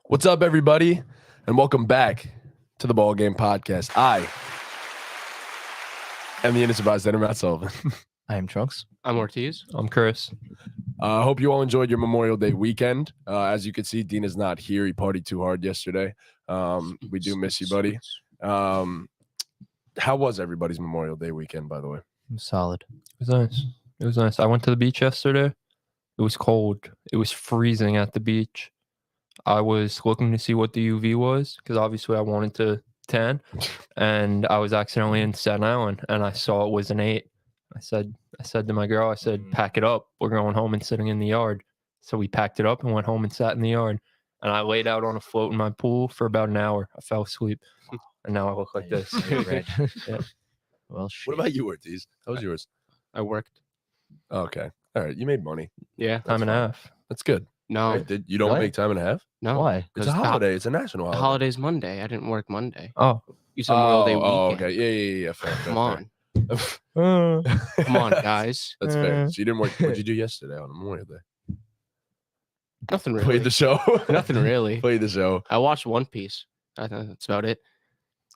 What's up, everybody, and welcome back to the Ball Game Podcast. I am the innocent bystander, Matt Sullivan. I am Trunks. I'm Ortiz. I'm Chris. I hope you all enjoyed your Memorial Day weekend. As you can see, Dean is not here. He partied too hard yesterday. We do miss you, buddy. How was everybody's Memorial Day weekend, by the way? Solid. It was nice. It was nice. I went to the beach yesterday. It was cold. It was freezing at the beach. I was looking to see what the UV was because obviously I wanted to tan, and I was accidentally in Staten Island, and I saw it was an 8. I said to my girl, I said, pack it up. We're going home and sitting in the yard. So we packed it up and went home and sat in the yard. And I laid out on a float in my pool for about an hour. I fell asleep, and now I look like this. Yeah. Well, What about you, Ortiz? How was yours? I worked. Okay. All right. You made money. Yeah. Time and a half. That's good. No. Right? You don't Really? make time and a half? No. Why? It's 'Cause a the holiday. It's a national The holiday. holiday's Monday. I didn't work Monday. Oh. You said Memorial Day weekend. Oh, okay. Yeah. Fair, Come on. Uh, Come on, guys. That's fair. So you didn't work. What did you do yesterday on Memorial Day? Nothing really. Played the show. Nothing really. Played the show. I watched One Piece. I think that's about it.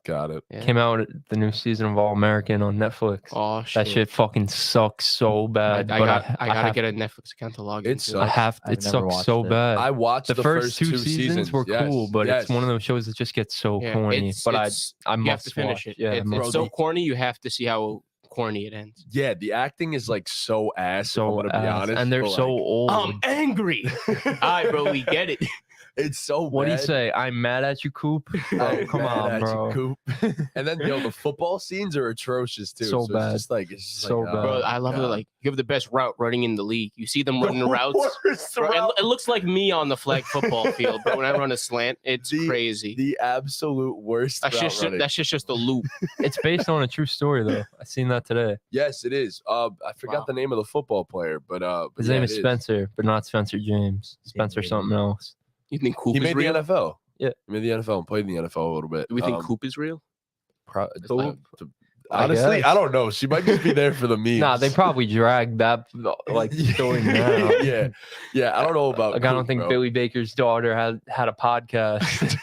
Got it. Yeah. Came out the new season of All American on Netflix. Oh, shit. That shit fucking sucks so I bad. gotta get a Netflix account to log It into. sucks. I've It never sucks watched so it. bad. I watched the first two seasons were Yes, cool, but yes. it's one of those shows that just gets so Yeah, corny. But I you must have to finish watch. it. Yeah, I it's must so watch. corny. You have to see how corny it ends. Yeah, the acting is like so ass. so I'm gonna be ass, honest, and they're but, so like, old. I'm angry. All right, bro. We get it. it's so. What do you bad. say? I'm mad at you, Coop. Oh, I'm come mad on, at you, bro. Coop. And then the football scenes are atrocious too. So bad. It's just like it's just So like, bad. Bro, oh I love my it. God. Like, you have the best route running in the league. You see them running The routes. worst Bro, route. it looks like me on the flag football field, but when I run a slant, it's crazy. The absolute worst. That's route just running. that's just a loop. It's based on a true story, though. I seen that today. Yes, it is. I forgot Wow. the name of the football player, but His yeah, name it is Spencer, but not Spencer James. Spencer Yeah. something else. You think Coop He is made real? the NFL. Yeah. He made the NFL and played in the NFL a little bit. Do we think Coop is real? Honestly, guess. I don't know. She might just be there for the memes. Nah, they probably dragged that like story now. yeah. I don't know about. Like, I don't Coop, think bro. Billy Baker's daughter had a podcast.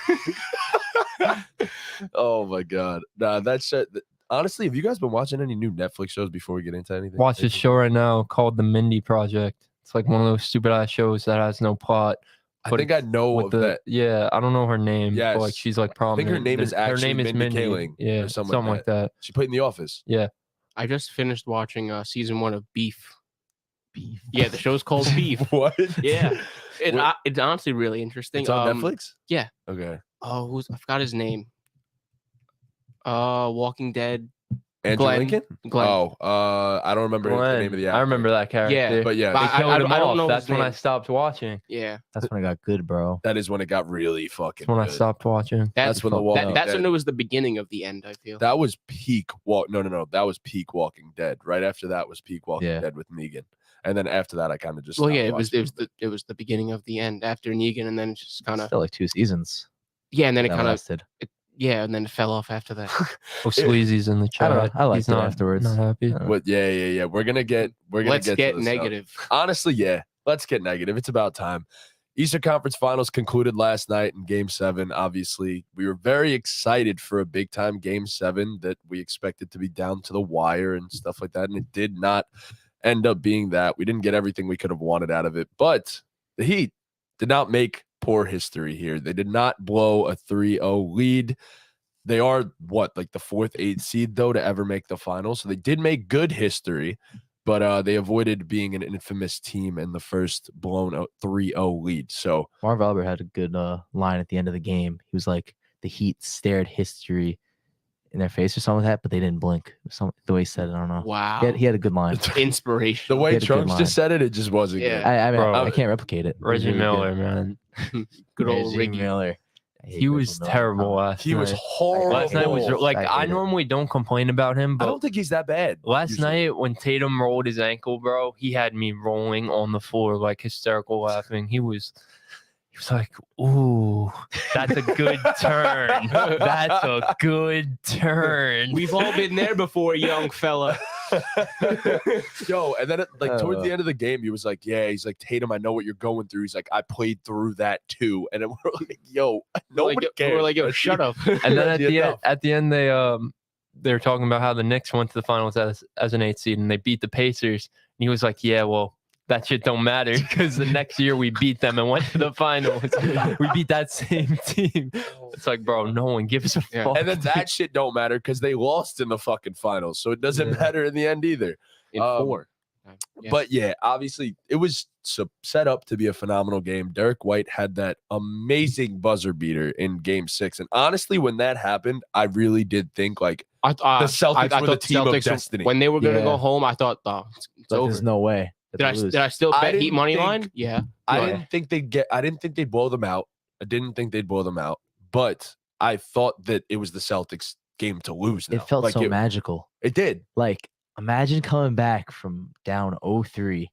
Oh my god, nah, that shit. Honestly, have you guys been watching any new Netflix shows before we get into anything? Watch this show right now called The Mindy Project. It's like one of those stupid ass shows that has no plot. I but think I know With of the that. Yeah, I don't know her name. Yes. But like she's like I prominent. think her name is actually Mindy Kaling Yeah, or something something like like that. She played in The Office. I just finished watching season 1 of Beef. Beef. Yeah, the show's called Beef. What? Yeah, What- it's honestly really interesting. It's on Netflix. yeah. Okay. Oh, I forgot his name. Walking Dead. Andrew Glenn. Lincoln. Glenn. Oh, I don't remember the name of the actor. I remember that character. Yeah, But yeah, They But killed him I don't off. know That's his when I name. stopped watching. Yeah, That's when it got good, bro. that is when it got really fucking. That's when I good. stopped watching. That's when the fucked Walking up. that's Dead. when it was the beginning of the end. I feel. That was peak No. That was peak Walking Dead. Right after that was peak Walking Yeah. Dead with Negan, and then after that, I kind of just. Well, stopped yeah, it was watching it was the beginning of the end after Negan, and then it just kind of Still like 2 seasons. yeah, and then it that kind of lasted. yeah, and then it fell off after that. Oh, Sleazy's in the chat. I don't know. I liked He's it not, afterwards. Not happy. But yeah. We're gonna get. Let's to get this stuff. negative. Honestly, yeah. Let's get negative. It's about time. Eastern Conference Finals concluded last night in Game 7. Obviously, we were very excited for a big-time Game 7 that we expected to be down to the wire and stuff like that, and it did not end up being that. We didn't get everything we could have wanted out of it, but the Heat did not make poor history here. They did not blow a 3-0 lead. They are like the 4th, 8th seed though to ever make the finals. So they did make good history, but they avoided being an infamous team in the first blown out 3-0 lead. So Marv Albert had a good line at the end of the game. He was like, the Heat stared history in their face or something like that, but they didn't blink. The way he said it, I don't know. Wow, He had a good line. inspiration. the way He had a good Trunks line. just said it, it just wasn't Yeah. good. I mean, Bro, I can't replicate it. It was Reggie really good. Miller, man. Good old Reggie Riggy. Miller. I hate He Reggie was Miller. terrible last He night. was horrible. Last night was like I I hate it. normally don't complain about him, I but don't think he's that bad. last usually. night when Tatum rolled his ankle, bro, he had me rolling on the floor like hysterical laughing. He was like, "Ooh, that's a good turn. That's a good turn." We've all been there before, young fella. Yo, and then towards the Uh. end of the game, he was like, "Yeah." He's like, "Tatum, I know what you're going through." He's like, "I played through that too." And then we're like, "Yo, nobody cares." We're like, "Yo, bro. shut up." And then Enough. at the end, they were talking about how the Knicks went to the finals as an 8 seed and they beat the Pacers. And he was like, "Yeah, well, that shit don't matter because the next year we beat them and went to the finals. We beat that same team." It's like, bro, no one gives a Yeah. fuck. And then that shit don't matter because they lost in the fucking finals, so it doesn't Yeah. matter in the end either. In 4. Yeah. But yeah, obviously it was set up to be a phenomenal game. Derek White had that amazing buzzer beater in Game 6, and honestly, when that happened, I really did think like the Celtics were the team of destiny. When they were going to Yeah. go home, I thought, oh, it's Like, over. there's no way. that they lose. Did I still I bet Heat didn't money think- line? Yeah. I Go didn't think they'd blow them out. I didn't think they'd blow them out, but I thought that it was the Celtics game to lose. Now. It felt like so magical. It did. Like, imagine coming back from down 0-3.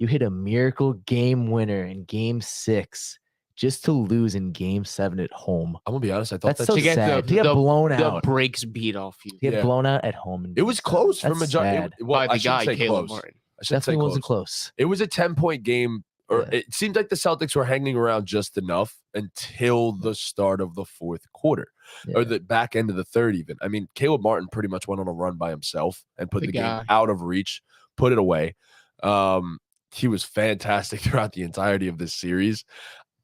You hit a miracle game winner in Game 6 just to lose in Game 7 at home. I'm gonna be honest. I thought That's so to get sad. To get blown The out. breaks beat off you. To get Yeah. blown out at home. In it Game was 7. close for That's majority. sad. Well, By I the guy, shouldn't say Caleb close. Martin. I should say Definitely wasn't close. close. It was a 10-point game, or Yeah. it seemed like the Celtics were hanging around just enough until the start of the fourth quarter or Yeah. the back end of the third. Even I mean, Caleb Martin pretty much went on a run by himself and put The the guy. game out of reach, put it away. He was fantastic throughout the entirety of this series.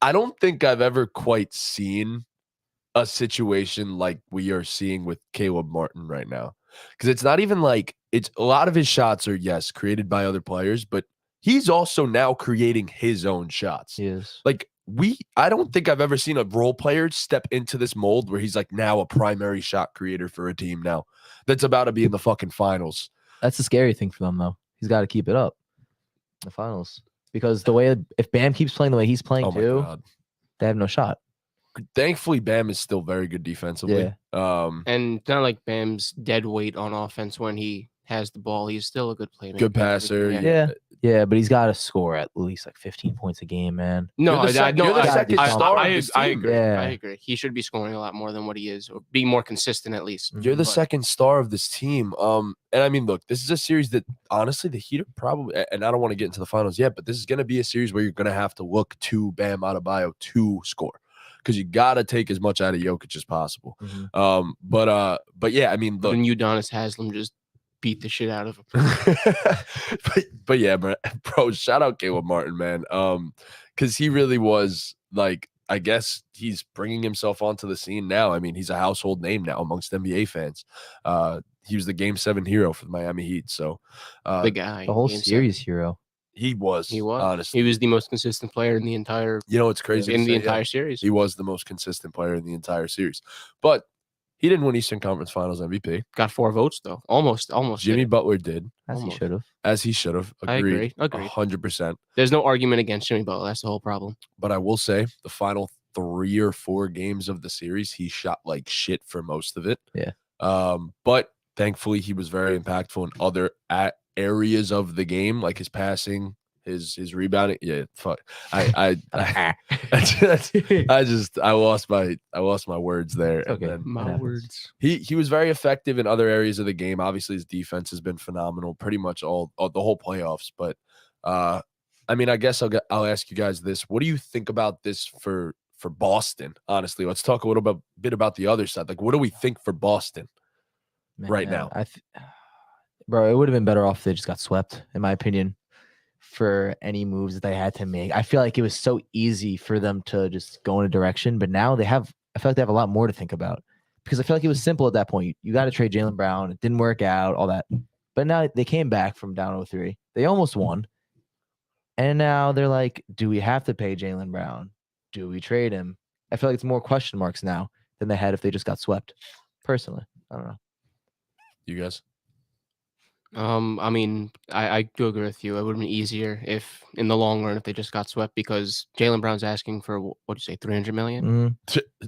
I don't think I've ever quite seen a situation like we are seeing with Caleb Martin right now. Because it's not even like it's a lot of his shots are, yes, created by other players, but he's also now creating his own shots. He is. Like I don't think I've ever seen a role player step into this mold where he's like now a primary shot creator for a team now that's about to be in the fucking finals. That's the scary thing for them, though. He's got to keep it up in the finals. Because the way, if Bam keeps playing the way he's playing Oh my too, God. they have no shot. Thankfully, Bam is still very good defensively. And not like Bam's dead weight on offense when he has the ball. He's still a good playmaker. Good passer. Yeah. Yeah, but he's got to score at least like 15 points a game, man. No, You're the second star of this I team. agree. Yeah. I agree. He should be scoring a lot more than what he is, or be more consistent at least. You're the But second star of this team. And I mean, look, this is a series that honestly the Heat are probably, and I don't want to get into the finals yet, but this is going to be a series where you're going to have to look to Bam Adebayo to score because you got to take as much out of Jokic as possible. Mhm. But yeah, I mean, look, when Udonis Haslam just beat the shit out of him. but yeah, bro, shout out Caleb Martin, man. Because he really was like, I guess he's bringing himself onto the scene now. I mean, he's a household name now amongst NBA fans. He was the Game 7 hero for the Miami Heat. So The guy. The whole Game series hero. he was. He was. honestly. He was the most consistent player in the entire You know, it's crazy to say, yeah. entire series. He was the most consistent player in the entire series, but he didn't win Eastern Conference Finals MVP. Got 4 votes though. Almost. Jimmy did. Butler did, As he Almost. should have. as he should have. I agree. Agreed. 100%. There's no argument against Jimmy Butler. That's the whole problem. But I will say, the final 3 or 4 games of the series, he shot like shit for most of it. Yeah. But thankfully, he was very impactful in other areas of the game, like his passing, his rebounding. Yeah, fuck. I lost my words there. It's and okay. then My happens. words. he was very effective in other areas of the game. Obviously, his defense has been phenomenal, pretty much all the whole playoffs. But I mean, I guess I'll ask you guys this: what do you think about this for Boston? Honestly, let's talk a little bit about the other side. Like, what do we think for Boston? Right now. Bro, it would have been better off if they just got swept, in my opinion, for any moves that they had to make. I feel like it was so easy for them to just go in a direction, but now I feel like they have a lot more to think about because I feel like it was simple at that point. You got to trade Jaylen Brown. It didn't work out, all that. But now they came back from down 0-3. They almost won. And now they're like, do we have to pay Jaylen Brown? Do we trade him? I feel like it's more question marks now than they had if they just got swept. Personally, I don't know. You guys? I mean, I do agree with you. It would have been easier if, in the long run, if they just got swept because Jaylen Brown's asking for what do you say, $300 million?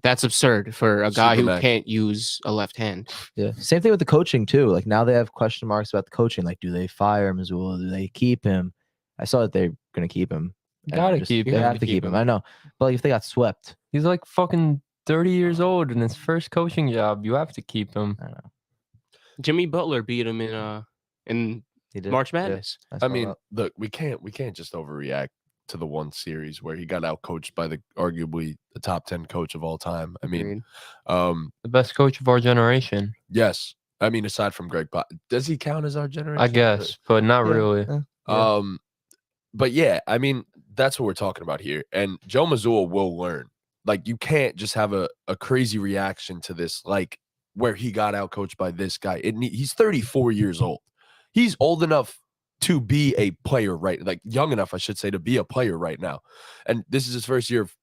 That's absurd for a guy who Supermax. can't use a left hand. Yeah. Same thing with the coaching too. Like now they have question marks about the coaching. Like, do they fire Missoula? Do they keep him? I saw that they're gonna keep him. You gotta keep They him. have to keep him. I know. But like if they got swept, He's like fucking 30 years old in his first coaching job. You have to keep him. I don't know. Jimmy Butler beat him in in He did. March Yeah, Madness. I I saw mean, that. look, we can't just overreact to the one series where he got outcoached by the arguably the top 10 coach of all time. I mean, Agreed. The best coach of our generation, yes. I mean, aside from Greg Pop, does he count as our generation? I guess, but not Yeah, really. yeah, yeah. But yeah, I mean, that's what we're talking about here. And Joe Mazzulla will learn. Like, you can't just have a crazy reaction to this, like where he got outcoached by this guy. He's 34 years old. He's old enough to be a player, right? Like young enough, I should say, to be a player right now. And this is his first year of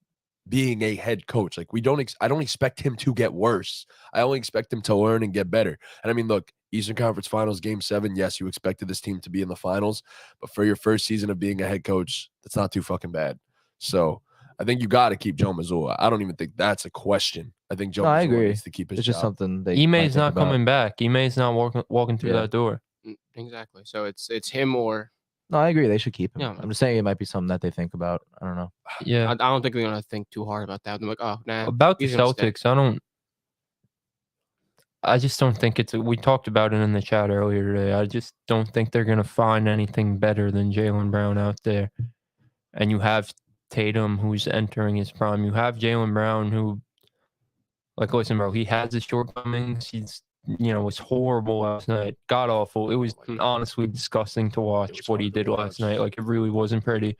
being a head coach. Like I don't expect him to get worse. I only expect him to learn and get better. And I mean, look, Eastern Conference Finals Game 7, yes, you expected this team to be in the finals, but for your first season of being a head coach, that's not too fucking bad. So I think you got to keep Joe Mazzulla. I don't even think that's a question. I think Joe No, I Mazzulla agree. needs to keep his It's just job. something they might Ime's think not about. coming back. Ime's not walking through Yeah. that door. Exactly. So it's him or No, I agree. They should keep him. Yeah. I'm just saying it might be something that they think about. I don't know. Yeah. I don't think they're gonna think too hard about that. They're like, oh, nah. About the he's gonna stay. Celtics, I just don't think we talked about it in the chat earlier today. I just don't think they're going to find anything better than Jaylen Brown out there. And you have Tatum, who's entering his prime. You have Jaylen Brown, who, like, listen, bro, he has his shortcomings. He's, was horrible last night. God awful. It was honestly disgusting to watch what he did last night. Like, it really wasn't pretty.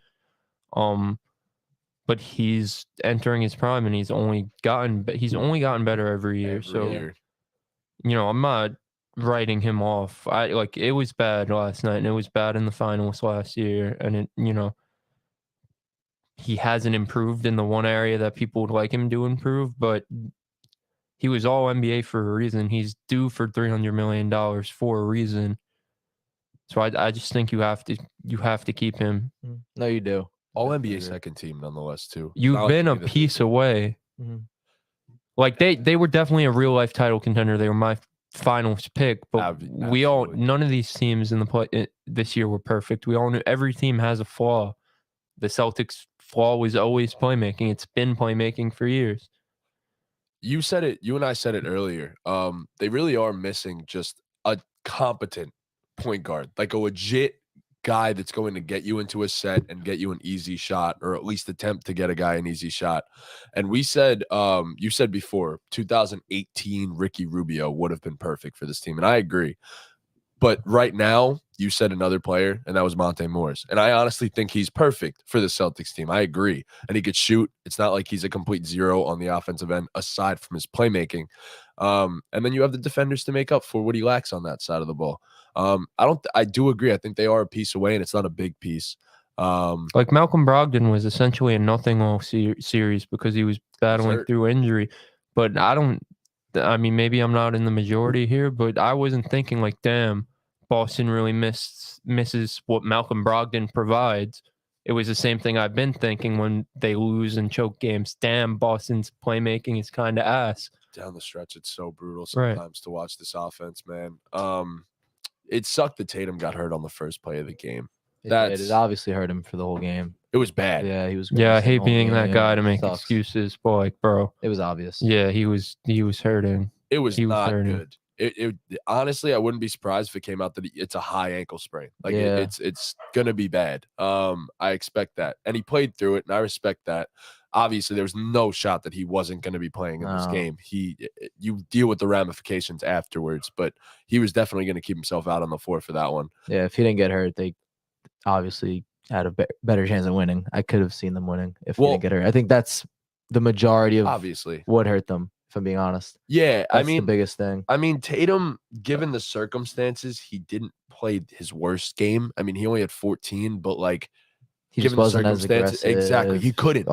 But he's entering his prime, and he's only gotten better every year. I'm not writing him off. It was bad last night, and it was bad in the finals last year, and he hasn't improved in the one area that people would like him to improve, but he was all NBA for a reason. He's due for $300 million for a reason. So I just think you have to keep him. No, you do. All Definitely NBA agree. second team, nonetheless, too. You've been a piece away. Mhm. Like they were definitely a real life title contender. They were my finals pick, but Absolutely. none of these teams in the play this year were perfect. We all knew every team has a flaw. The Celtics' flaw was always playmaking. It's been playmaking for years. You said it. You and I said it earlier. They really are missing just a competent point guard, like a legit guy that's going to get you into a set and get you an easy shot, or at least attempt to get a guy an easy shot. And we said, you said before, 2018 Ricky Rubio would have been perfect for this team, and I agree. But right now, you said another player, and that was Monte Morris. And I honestly think he's perfect for the Celtics team. I agree. And he could shoot. It's not like he's a complete zero on the offensive end, aside from his playmaking. And then you have the defenders to make up for what he lacks on that side of the ball. I do agree. I think they are a piece away, and it's not a big piece. Like Malcolm Brogdon was essentially a nothing all series because he was battling through injury. But maybe I'm not in the majority here, but I wasn't thinking like, damn, Boston really misses what Malcolm Brogdon provides. It was the same thing I've been thinking when they lose and choke games. Damn, Boston's playmaking is kind of ass. Down the stretch, it's so brutal sometimes to watch this offense, man. It sucked that Tatum got hurt on the first play of the game. It obviously hurt him for the whole game. It was bad. Yeah, he was. Yeah, I hate being that guy to make excuses, but like, bro, it was obvious. Yeah, he was hurting. It was not good. It honestly, I wouldn't be surprised if it came out that it's a high ankle sprain. Like it's gonna be bad. I expect that, and he played through it, and I respect that. Obviously, there was no shot that he wasn't going to be playing in this game. You deal with the ramifications afterwards, but he was definitely going to keep himself out on the floor for that one. Yeah, if he didn't get hurt, they obviously had a better chance of winning. I could have seen them winning if he didn't get hurt. I think that's the majority of obviously what hurt them, if I'm being honest. Yeah, that's the biggest thing. I mean, Tatum, given the circumstances, he didn't play his worst game. I mean, he only had 14, but like, he just wasn't as aggressive. Exactly. He couldn't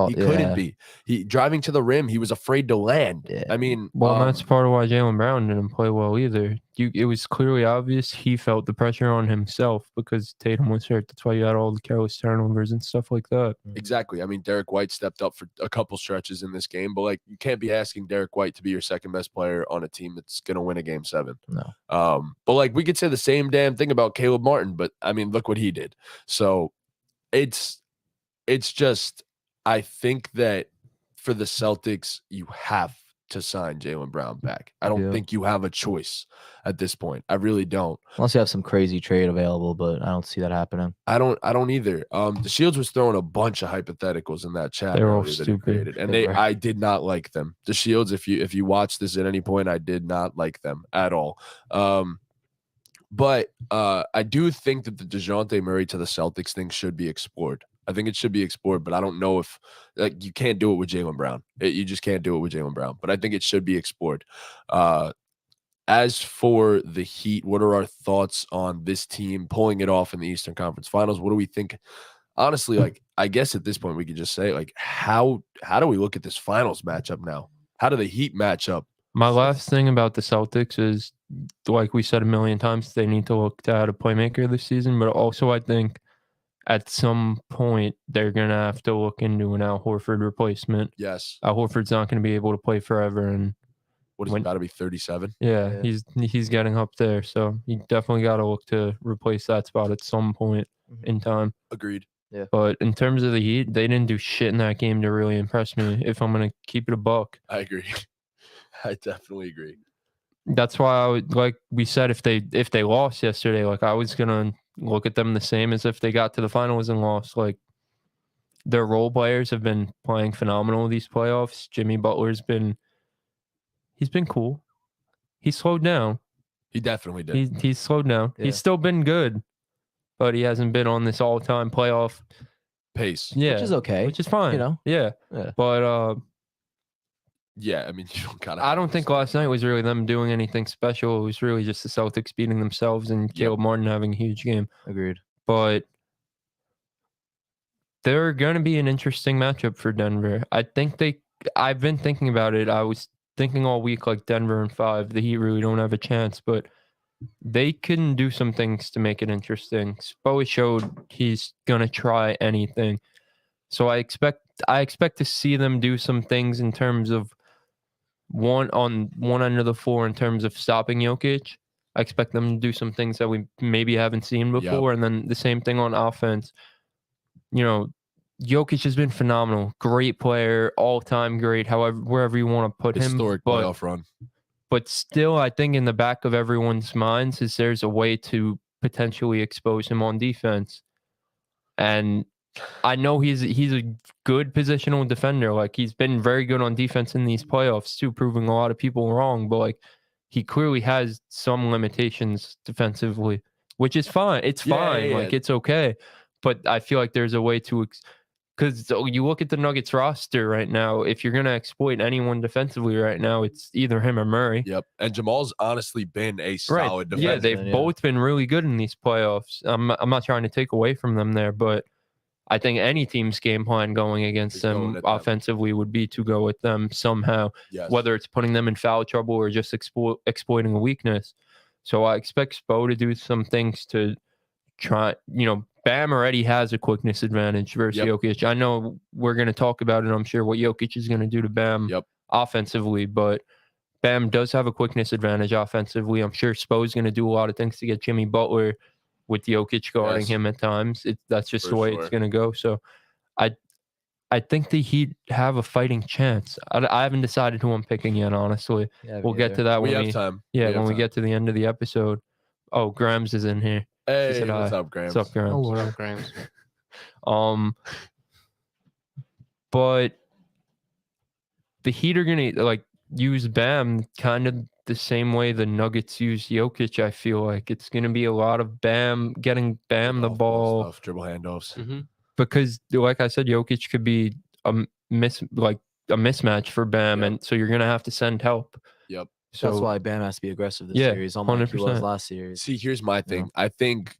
be. He driving to the rim, he was afraid to land. Yeah. I mean, that's part of why Jaylen Brown didn't play well either. It was clearly obvious he felt the pressure on himself because Tatum was hurt. That's why you had all the careless turnovers and stuff like that. Exactly. I mean, Derek White stepped up for a couple stretches in this game, but like, you can't be asking Derek White to be your second best player on a team that's going to win a game 7. No. But like, we could say the same damn thing about Caleb Martin, but I mean, look what he did. So it's just, I think that for the Celtics, you have to sign Jaylen Brown back. I I don't do. think you have a choice at this point. I really don't. Unless you have some crazy trade available, but I don't see that happening. I don't either. The Shields was throwing a bunch of hypotheticals in that chat They're all earlier that he stupid. created, and They were. I did not like them. The Shields, if you watch this at any point, I did not like them at all. But I do think that the DeJounte Murray to the Celtics thing should be explored. I think it should be explored, but I don't know if you can't do it with Jaylen Brown. You just can't do it with Jaylen Brown. But I think it should be explored. As for the Heat, what are our thoughts on this team pulling it off in the Eastern Conference Finals? What do we think? Honestly, like I guess at this point we could just say, like, how do we look at this finals matchup now? How do the Heat match up? My last thing about the Celtics is, like we said a million times, they need to look to add a playmaker this season. But also, I think at some point they're gonna have to look into an Al Horford replacement. Yes. Al Horford's not gonna be able to play forever, and What is he got to be 37? yeah, he's getting up there. So you definitely got to look to replace that spot at some point in time. Agreed. Yeah. But in terms of the Heat, they didn't do shit in that game to really impress me. If I'm gonna keep it a buck, I agree. I definitely agree. that's why I would, like we said, if they lost yesterday, like I was gonna look at them the same as if they got to the finals and lost. Like their role players have been playing phenomenal these playoffs. Jimmy Butler's he's been cool. He slowed down. He definitely did. He's slowed down. Yeah. He's still been good, but he hasn't been on this all-time playoff Pace. Yeah, Which is okay. which is fine. you know? Yeah. Yeah. But Yeah, I mean, you don't gotta. I don't think last night was really them doing anything special. It was really just the Celtics beating themselves and Caleb Martin having a huge game. Agreed. But they're going to be an interesting matchup for Denver. I've been thinking about it. I was thinking all week, like Denver in 5, the Heat really don't have a chance, but they can do some things to make it interesting. Spo showed he's going to try anything. So I expect to see them do some things in terms of one end of the floor in terms of stopping Jokic. I expect them to do some things that we maybe haven't seen before. And then the same thing on offense. You know, Jokic has been phenomenal. Great player, all-time great, however, wherever you want to put him. Historic playoff run. But still, I think in the back of everyone's minds is there's a way to potentially expose him on defense. And I know he's a good positional defender. Like, he's been very good on defense in these playoffs too, proving a lot of people wrong. But, like, he clearly has some limitations defensively, which is fine. It's fine. Yeah. Like, it's okay. But I feel like there's a way to because you look at the Nuggets roster right now, if you're going to exploit anyone defensively right now, it's either him or Murray. Yep. And Jamal's honestly been a solid defender. Yeah, they've both been really good in these playoffs. I'm not trying to take away from them there, but I think any team's game plan going against them offensively would be to go with them somehow, whether it's putting them in foul trouble or just exploiting a weakness. So I expect Spo to do some things to try, Bam already has a quickness advantage versus Jokic. I know we're going to talk about it, I'm sure, what Jokic is going to do to Bam offensively, but Bam does have a quickness advantage offensively. I'm sure Spo's going to do a lot of things to get Jimmy Butler with Jokic guarding him at times. That's just the way it's going to go. So I think the Heat have a fighting chance. I haven't decided who I'm picking yet, honestly. Yeah, we'll get to that when we have time. When we get to the end of the episode. Oh, Grams is in here. Hey, what's up, Grams? What's up, Grams? Oh, what up, Grams? But the Heat are gonna use Bam kind of the same way the Nuggets use Jokic. I feel like it's gonna be a lot of Bam getting Bam the ball, dribble handoffs. Mm-hmm. Because, like I said, Jokic could be a mismatch for Bam, and so you're gonna have to send help. Yep. So that's why Bam has to be aggressive this series, unlike he was last series. See, here's my thing. I think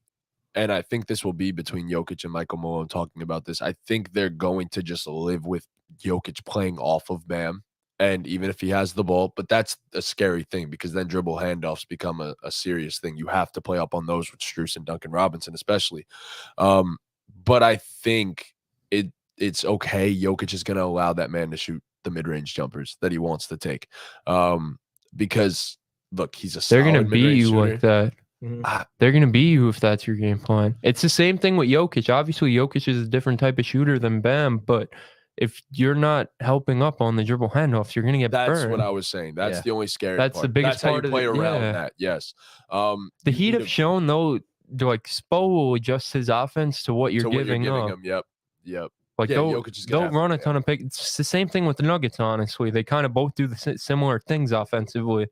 this will be between Jokic and Michael Malone talking about this. I think they're going to just live with Jokic playing off of Bam, and even if he has the ball, but that's a scary thing because then dribble handoffs become a serious thing. You have to play up on those with Strus and Duncan Robinson, especially. But I think it's okay. Jokic is going to allow that man to shoot the mid-range jumpers that he wants to take. Because look, he's a they're going to beat you shooter. like that. They're going to beat you if that's your game plan. It's the same thing with Jokic. Obviously, Jokic is a different type of shooter than Bam, but if you're not helping up on the dribble handoffs, you're gonna get That's burned. what I was saying. That's the only scary That's part. the biggest That's part how you play of around that. Yes. The you Heat need have to- shown though, like Spo will adjust his offense to what you're to what giving up. him. Yep. Like Yeah, they'll Jokic is gonna have run to a ton of pick. It's the same thing with the Nuggets. Honestly, they kind of both do the similar things offensively.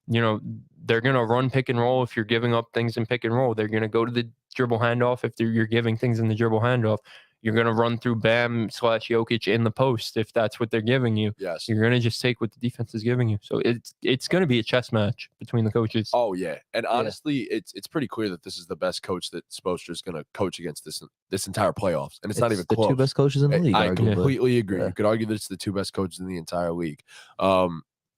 You know, they're gonna run pick and roll if you're giving up things in pick and roll. They're gonna go to the dribble handoff if you're giving things in the dribble handoff. You're gonna run through Bam / Jokic in the post if that's what they're giving you. Yes. You're gonna just take what the defense is giving you. So it's gonna be a chess match between the coaches. Oh yeah, and honestly, it's pretty clear that this is the best coach that Spoelstra is going to coach against this entire playoffs, and it's not even the close. two best coaches in the league. I arguably. completely agree. Yeah. You could argue that it's the two best coaches in the entire league.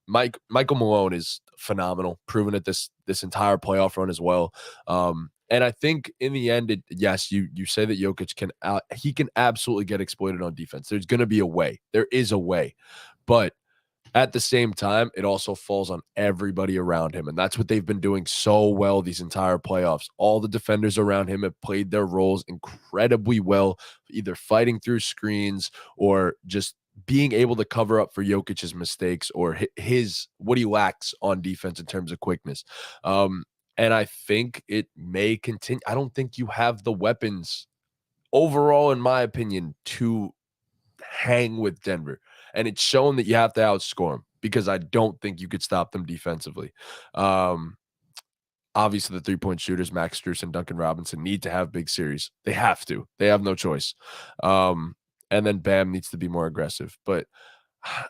Michael Malone is phenomenal, proven it this entire playoff run as well. And I think in the end, yes, you say that Jokic can absolutely get exploited on defense. There's going to be a way. There is a way, but at the same time, it also falls on everybody around him. And that's what they've been doing so well these entire playoffs. All the defenders around him have played their roles incredibly well, either fighting through screens or just being able to cover up for Jokic's mistakes or his what he lacks on defense in terms of quickness. And I think it may continue. I don't think you have the weapons overall, in my opinion, to hang with Denver. And it's shown that you have to outscore them because I don't think you could stop them defensively. Obviously, the three-point shooters, Max Strus and Duncan Robinson, need to have big series. They have to. They have no choice. And then Bam needs to be more aggressive. But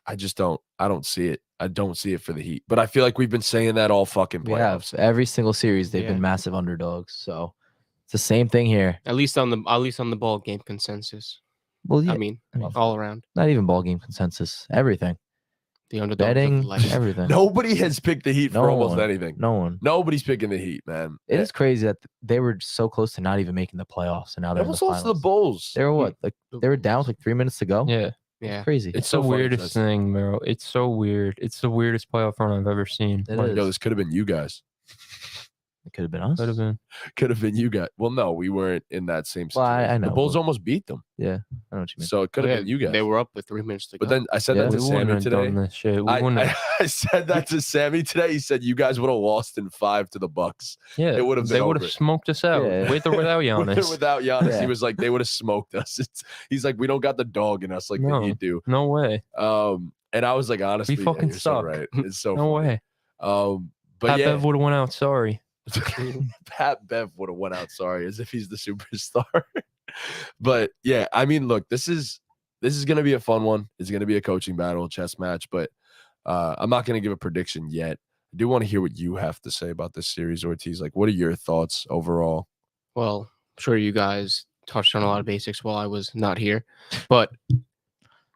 I just don't. I don't see it. I don't see it for the Heat. But I feel like we've been saying that all fucking playoffs. We have. Every single series, they've been massive underdogs. So it's the same thing here. At least on the ball game consensus. Well, yeah. I mean, all around. Not even ball game consensus. Everything. The underdogs. Betting, everything. Nobody has picked the Heat for almost anything. No one. Nobody's picking the Heat, man. It is crazy that they were so close to not even making the playoffs, and now they're in the finals. They almost lost to the Bulls. They were what? Like they were down with like 3 minutes to go. Yeah. Yeah. Crazy. It's the weirdest thing, bro. It's so weird. It's the weirdest playoff run I've ever seen. Yo, this could have been you guys. It could have been us. Could have been you guys. Well, no, we weren't in that same Well, situation. I know. The Bulls almost beat them. Yeah, I know what you mean. So it could have been you guys. They were up with 3 minutes to go. But then I said that to we Sammy wouldn't have today. done this shit. I said that to Sammy today. He said you guys would have lost in 5 to the Bucks. Yeah, it would have. They would have smoked us out with or without Giannis. Without Giannis, he was like they would have smoked us. He's like we don't got the dog in us like the Heat do. No way. And I was like honestly, we fucking suck. suck. So right. It's so no funny. way. But Pat yeah, Bev would have went out. Sorry. Pat Bev would have went out sorry as if he's the superstar. But yeah, I mean, look, this is going to be a fun one. It's going to be a coaching battle, chess match, but I'm not going to give a prediction yet. I do want to hear what you have to say about this series, Ortiz. Like, what are your thoughts overall? Well, I'm sure you guys touched on a lot of basics while I was not here, but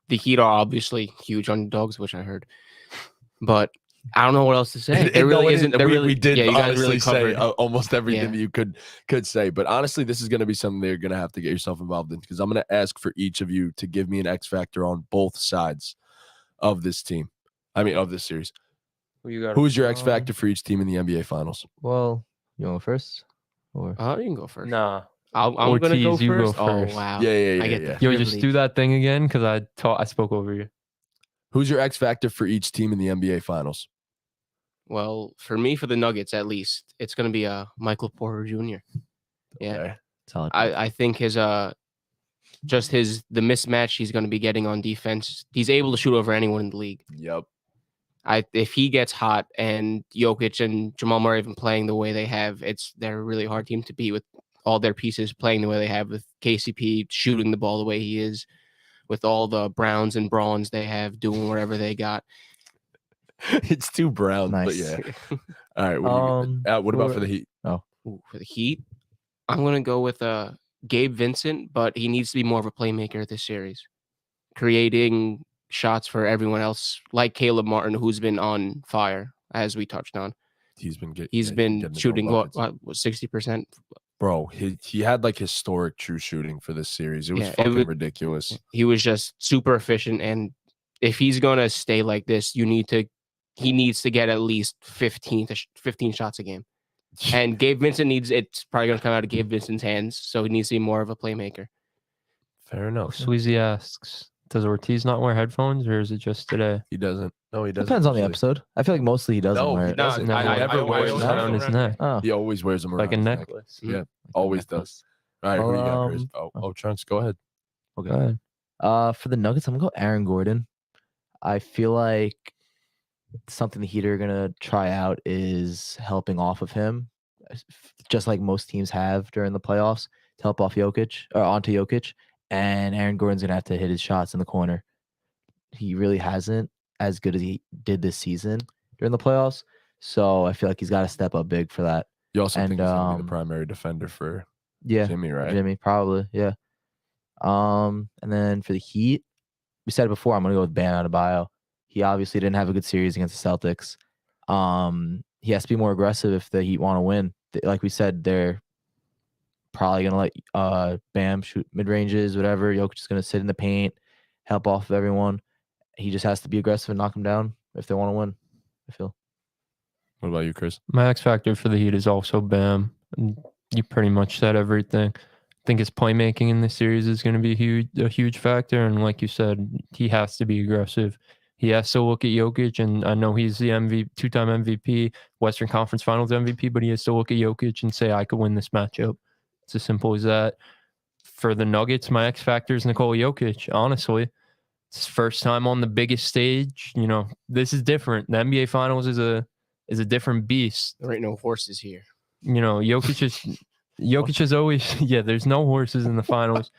the Heat are obviously huge underdogs, which I heard, but I don't know what else to say. There really isn't. We did you guys honestly really say covered almost everything that you could say. But honestly, this is going to be something that you're going to have to get yourself involved in because I'm going to ask for each of you to give me an X factor on both sides of this team. I mean, of this series. Who's your X factor for each team in the NBA Finals? Well, you want first? Or you can go first. Nah. I'm going to go you first. go first. Oh, wow. Yeah. I get the Yo, just privilege. do that thing again because I spoke over you. Who's your X factor for each team in the NBA Finals? Well, for me, for the Nuggets at least, it's going to be Michael Porter Jr. Yeah, Okay. solid. I think the mismatch he's going to be getting on defense. He's able to shoot over anyone in the league. Yep. If he gets hot and Jokic and Jamal Murray have been playing the way they have, they're a really hard team to beat with all their pieces playing the way they have, with KCP shooting the ball the way he is, with all the Browns and Brawns they have doing whatever they got. It's too brown, Nice. but yeah. All right. What about for the Heat? Ooh, for the Heat, I'm going to go with Gabe Vincent, but he needs to be more of a playmaker this series, creating shots for everyone else, like Caleb Martin, who's been on fire, as we touched on. He's been getting shooting what 60%. Bro, he had like historic true shooting for this series. It was fucking ridiculous. He was just super efficient, and if he's going to stay like this, he needs to get at least 15 shots a game. And Gabe Vincent it's probably going to come out of Gabe Vincent's hands, so he needs to be more of a playmaker. Fair enough. Sweezy asks, Does Ortiz not wear headphones, or is it just today? He doesn't. No, he doesn't. Depends on the usually. episode. I feel like mostly he doesn't No, wear he it. doesn't. No, He I never wears always them around his neck. Oh, He always wears them around Like a his neck. necklace. Yeah, like always necklace. does. All right, who you got, Chris? Um, Chunks, go ahead. Okay. Go ahead. For the Nuggets, I'm gonna go Aaron Gordon. I feel like something the Heat are gonna try out is helping off of him, just like most teams have during the playoffs, to help off Jokic or onto Jokic. And Aaron Gordon's gonna have to hit his shots in the corner. He really hasn't as good as he did this season during the playoffs. So I feel like he's got to step up big for that. You also think And, he's gonna be the primary defender for Yeah, Jimmy, right? Jimmy, probably, yeah. And then for the Heat, we said it before, I'm gonna go with Bam Adebayo. He obviously didn't have a good series against the Celtics. He has to be more aggressive if the Heat want to win. Like we said, they're probably gonna let Bam shoot mid ranges, whatever. Jokic is gonna sit in the paint, help off of everyone. He just has to be aggressive and knock them down if they want to win, I feel. What about you, Chris? My X factor for the Heat is also Bam. And you pretty much said everything. I think his playmaking in this series is going to be a huge factor. And like you said, he has to be aggressive. He has to look at Jokic, and I know he's the two-time MVP, Western Conference Finals MVP, but he has to look at Jokic and say, I could win this matchup. It's as simple as that. For the Nuggets, my X factor is Nikola Jokic, honestly. It's his first time on the biggest stage. You know, this is different. The NBA Finals is a different beast. There ain't no horses here. You know, Jokic has always there's no horses in the finals.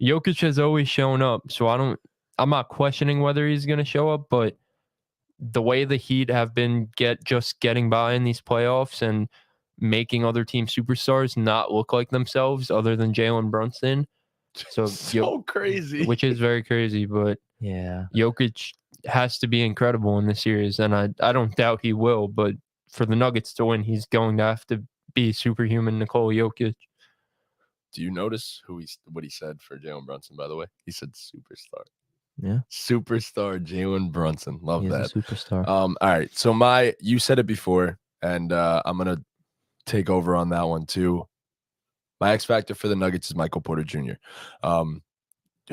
Jokic has always shown up, so I'm not questioning whether he's going to show up, but the way the Heat have been getting by in these playoffs and making other team superstars not look like themselves other than Jalen Brunson. So crazy. Which is very crazy, but yeah, Jokic has to be incredible in this series, and I don't doubt he will, but for the Nuggets to win, he's going to have to be superhuman Nikola Jokic. Do you notice what he said for Jalen Brunson, by the way? He said superstar. Yeah. Superstar Jalen Brunson. Love he's that. a superstar. All right. So you said it before, and I'm gonna take over on that one too. My X factor for the Nuggets is Michael Porter Jr.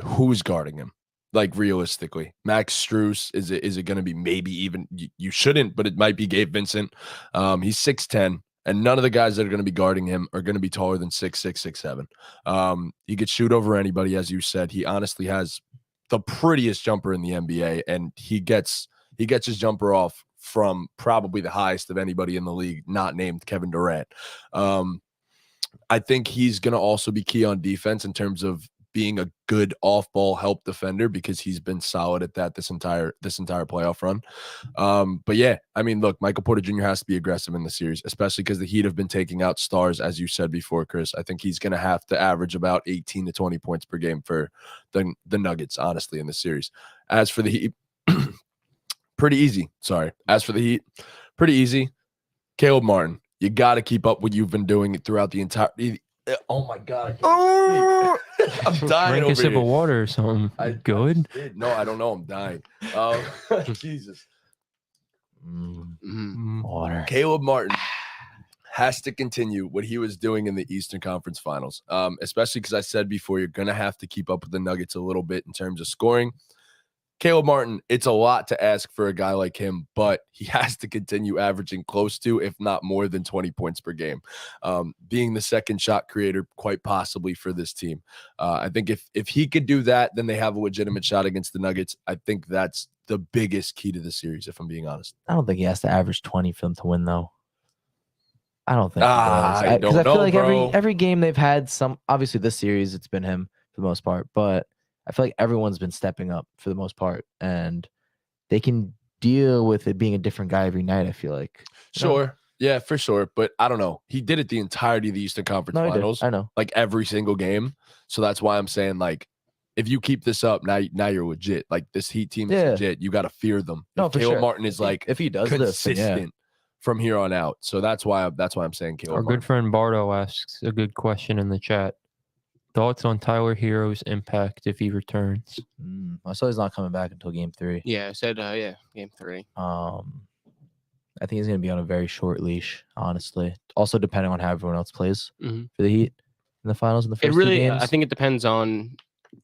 Who's guarding him? Like realistically, Max Strus, is it going to be maybe even you shouldn't, but it might be Gabe Vincent. He's 6'10", and none of the guys that are going to be guarding him are going to be taller than 6'6", 6'7". He could shoot over anybody, as you said. He honestly has the prettiest jumper in the NBA, and he gets his jumper off from probably the highest of anybody in the league, not named Kevin Durant. I think he's going to also be key on defense in terms of being a good off-ball help defender, because he's been solid at that this entire playoff run. But yeah, I mean, look, Michael Porter Jr. has to be aggressive in the series, especially because the Heat have been taking out stars, as you said before, Chris. I think he's going to have to average about 18 to 20 points per game for the Nuggets, honestly, in the series. As for the Heat, pretty easy. Sorry. As for the Heat, pretty easy. Caleb Martin, you got to keep up what you've been doing throughout the entire. Oh my God! I'm dying. Drink a sip of water or something. Good? No, I don't know. I'm dying. Jesus. Water. Caleb Martin has to continue what he was doing in the Eastern Conference Finals, especially because I said before, you're going to have to keep up with the Nuggets a little bit in terms of scoring. Caleb Martin, it's a lot to ask for a guy like him, but he has to continue averaging close to, if not more than 20 points per game, being the second shot creator quite possibly for this team. I think if he could do that, then they have a legitimate shot against the Nuggets. I think that's the biggest key to the series, if I'm being honest. I don't think he has to average 20 for them to win, though. I don't think. I don't know, I feel like bro. every game they've had obviously this series it's been him for the most part, but I feel like everyone's been stepping up for the most part, and they can deal with it being a different guy every night, I feel like. Sure. Yeah, for sure. But I don't know. He did it the entirety of the Eastern Conference Finals. I know. Like every single game. So that's why I'm saying, like, if you keep this up, now you're legit. Like, this Heat team is legit. You got to fear them. No, for Caleb sure. Martin is like if he does consistent from here on out. So that's why I'm saying Caleb Our Martin. good friend Bardo asks a good question in the chat. Thoughts on Tyler Herro's impact if he returns? I saw he's not coming back until Game 3. Yeah, I said Game 3. I think he's going to be on a very short leash, honestly. Also, depending on how everyone else plays for the Heat in the finals in the first two games. I think it depends on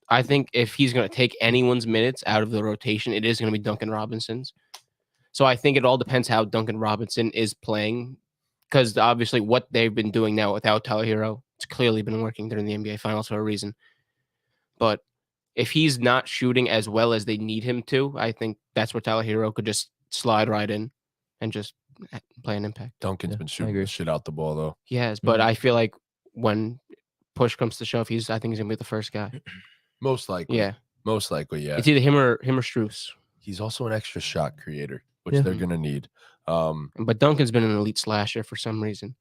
I think if he's going to take anyone's minutes out of the rotation, it is going to be Duncan Robinson's. So I think it all depends how Duncan Robinson is playing, because obviously what they've been doing now without Tyler HERRO, it's clearly been working during the NBA Finals for a reason. But if he's not shooting as well as they need him to, I think that's where Tyler HERRO could just slide right in and just play an impact. Duncan's been shooting the shit out the ball though. He has, but I feel like when push comes to shove, I think he's gonna be the first guy. Most likely. Yeah. Most likely, yeah. It's either him or Strus. He's also an extra shot creator, which they're gonna need. But Duncan's been an elite slasher for some reason.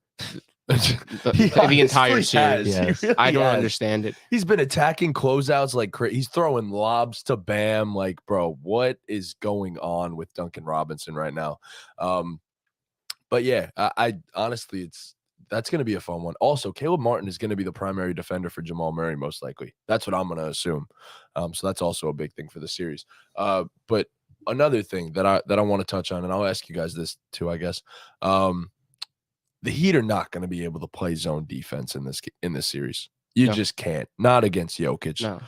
The entire series. Yes. I don't understand it. He's been attacking closeouts like he's throwing lobs to Bam. Like, bro, what is going on with Duncan Robinson right now? But yeah, I honestly, that's going to be a fun one. Also, Caleb Martin is going to be the primary defender for Jamal Murray, most likely. That's what I'm going to assume. So that's also a big thing for the series. But another thing that I want to touch on, and I'll ask you guys this too, I guess. The Heat are not going to be able to play zone defense in this series. You just can't. Not against Jokic. No.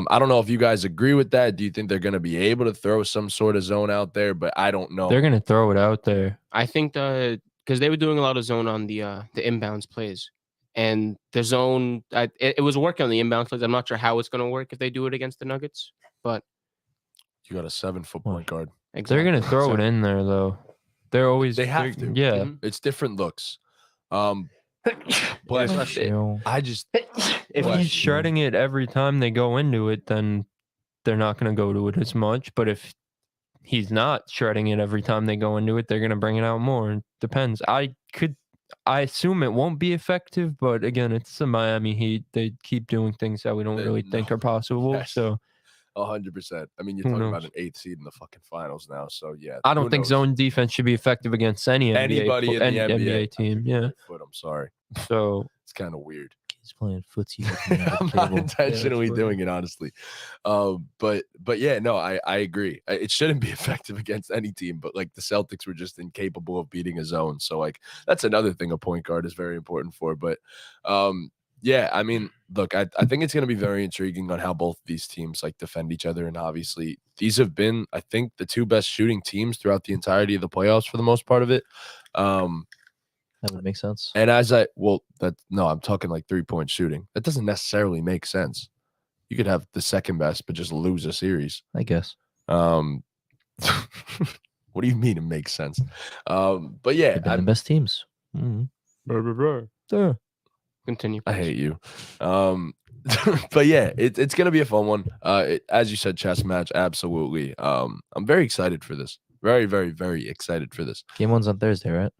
I don't know if you guys agree with that. Do you think they're going to be able to throw some sort of zone out there? But I don't know. They're going to throw it out there. I think because they were doing a lot of zone on the inbounds plays, and the zone it was working on the inbounds plays. I'm not sure how it's going to work if they do it against the Nuggets, but you got a 7-foot point guard. Exactly. They're going to throw it in there though. They have to. Yeah. It's different looks. But I just if he's shredding it every time they go into it, then they're not going to go to it as much. But if he's not shredding it every time they go into it, they're going to bring it out more. It depends. I assume it won't be effective, but again, it's the Miami Heat. They keep doing things that we don't really think are possible. Yes. So 100%. I mean, you're talking about an 8th seed in the fucking finals now. So yeah, I don't think zone defense should be effective against anybody in the NBA team. Yeah, I'm sorry. So it's kind of weird. He's playing footsie. I'm not intentionally doing it, honestly. But yeah, no, I agree. It shouldn't be effective against any team, but like the Celtics were just incapable of beating a zone. So like that's another thing a point guard is very important for. But yeah, I mean, look, I think it's going to be very intriguing on how both these teams like defend each other. And obviously these have been, I think, the two best shooting teams throughout the entirety of the playoffs for the most part of it. That would make sense. And I'm talking like 3-point shooting. That doesn't necessarily make sense. You could have the second best, but just lose a series. I guess. What do you mean it makes sense? But yeah, the best teams. Mm-hmm. Continue. I hate you. But yeah, it's gonna be a fun one. As you said, chess match, absolutely. I'm very excited for this. Very, very, very excited for this. Game 1's on Thursday, right?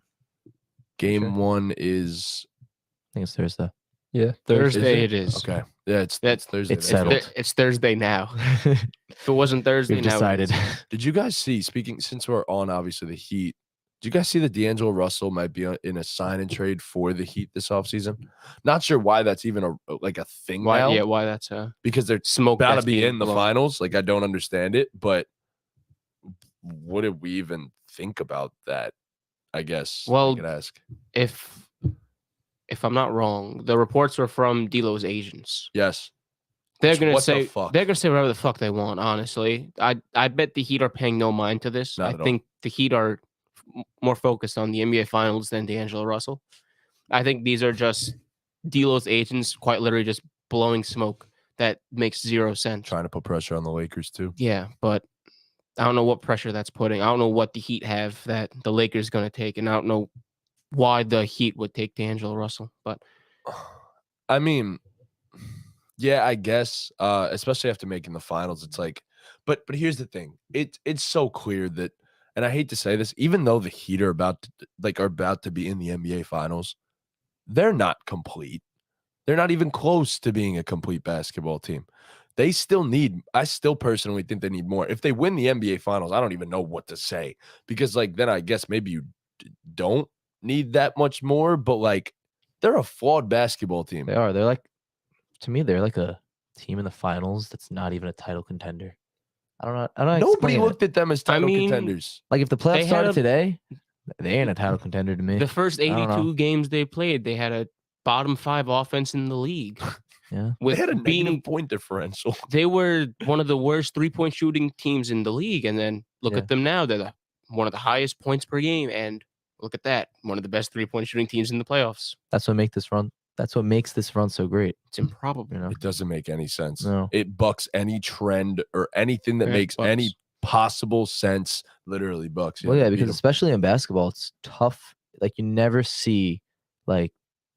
Game 1 is, I think it's Thursday. Yeah, Thursday it is. Okay. Yeah, it's Thursday. It's settled. It's Thursday now. If it wasn't Thursday, We've now decided. Did you guys see? Since we're on obviously the Heat, did you guys see that D'Angelo Russell might be in a sign and trade for the Heat this offseason? Not sure why that's even a thing now. Yeah, why that's because they're smoke about to be in the finals. Like I don't understand it, but what did we even think about that? I guess. Well, I could ask. If I'm not wrong, the reports were from D'Lo's agents. Yes. They're gonna say whatever the fuck they want. Honestly, I bet the Heat are paying no mind to this. I think the Heat are more focused on the NBA Finals than D'Angelo Russell. I think these are just D'Lo's agents, quite literally just blowing smoke that makes zero sense. Trying to put pressure on the Lakers too. Yeah, but I don't know what pressure that's putting. I don't know what the Heat have that the Lakers going to take, and I don't know why the Heat would take D'Angelo Russell. But I mean, yeah, I guess, especially after making the finals, it's like, but here's the thing. It's so clear that, and I hate to say this, even though the Heat are about to be in the NBA Finals, they're not complete. They're not even close to being a complete basketball team. I still personally think they need more. If they win the NBA Finals, I don't even know what to say, because like then I guess maybe you don't need that much more, but like they're a flawed basketball team. They are. They're like, to me, they're like a team in the finals that's not even a title contender. I don't know. Nobody looked at them as title contenders. Like if the playoffs started today, they ain't a title contender to me. The first 82 games they played, they had a bottom 5 offense in the league. Yeah. with They had a being negative point differential. they were one of the worst 3-point shooting teams in the league, and then look Yeah. at them now. They're one of the highest points per game, and look at that, one of the best 3-point shooting teams in the playoffs. That's what makes this run so great. It's improbable. You know? It doesn't make any sense. No. It bucks any trend or anything that Yeah, makes bucks. any possible sense. Literally bucks. Well, yeah, they beat because 'em. especially in basketball, it's tough. Like you never see like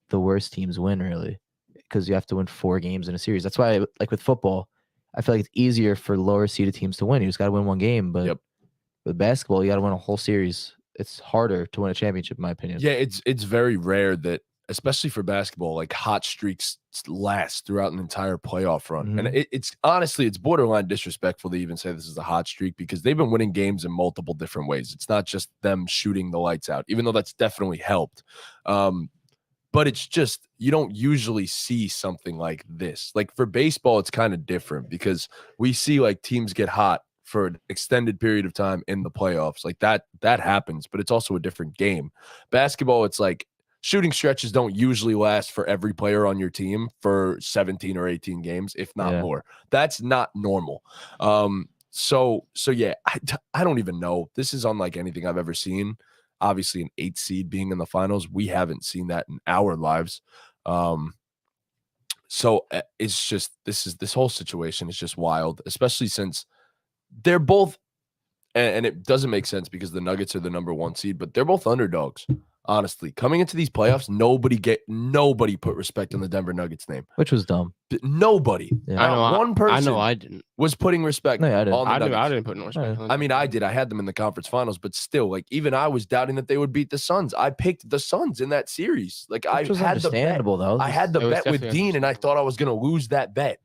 the worst teams win really, because you have to win 4 games in a series. That's why, like with football, I feel like it's easier for lower seeded teams to win. You just got to win 1 game. But Yep. with basketball, you got to win a whole series. It's harder to win a championship, in my opinion. Yeah, it's very rare that, especially for basketball, like hot streaks last throughout an entire playoff run. And it's honestly, it's borderline disrespectful to even say this is a hot streak, because they've been winning games in multiple different ways. It's not just them shooting the lights out, even though that's definitely helped. But it's just, you don't usually see something like this. Like for baseball, it's kind of different because we see like teams get hot for an extended period of time in the playoffs. Like that happens, but it's also a different game. Basketball, it's like shooting stretches don't usually last for every player on your team for 17 or 18 games, if not more. That's not normal. So yeah, I don't even know. This is unlike anything I've ever seen. Obviously, an 8 seed being in the finals, we haven't seen that in our lives. So it's just, this whole situation is just wild, especially since they're both, and it doesn't make sense because the Nuggets are the number 1 seed, but they're both underdogs. Honestly, coming into these playoffs, nobody put respect on the Denver Nuggets name, Which was dumb. Nobody. Yeah. I know. One person. I know. I didn't. Was putting respect. No, yeah, I didn't. on the Nuggets. I didn't put no respect. on I mean, I did. I had them in the conference finals, but still, like, even I was doubting that they would beat the Suns. I picked the Suns in that series. Like, Which I was had the bet. understandable, though. I had the It was bet with definitely Dean, and I thought I was going to lose that bet.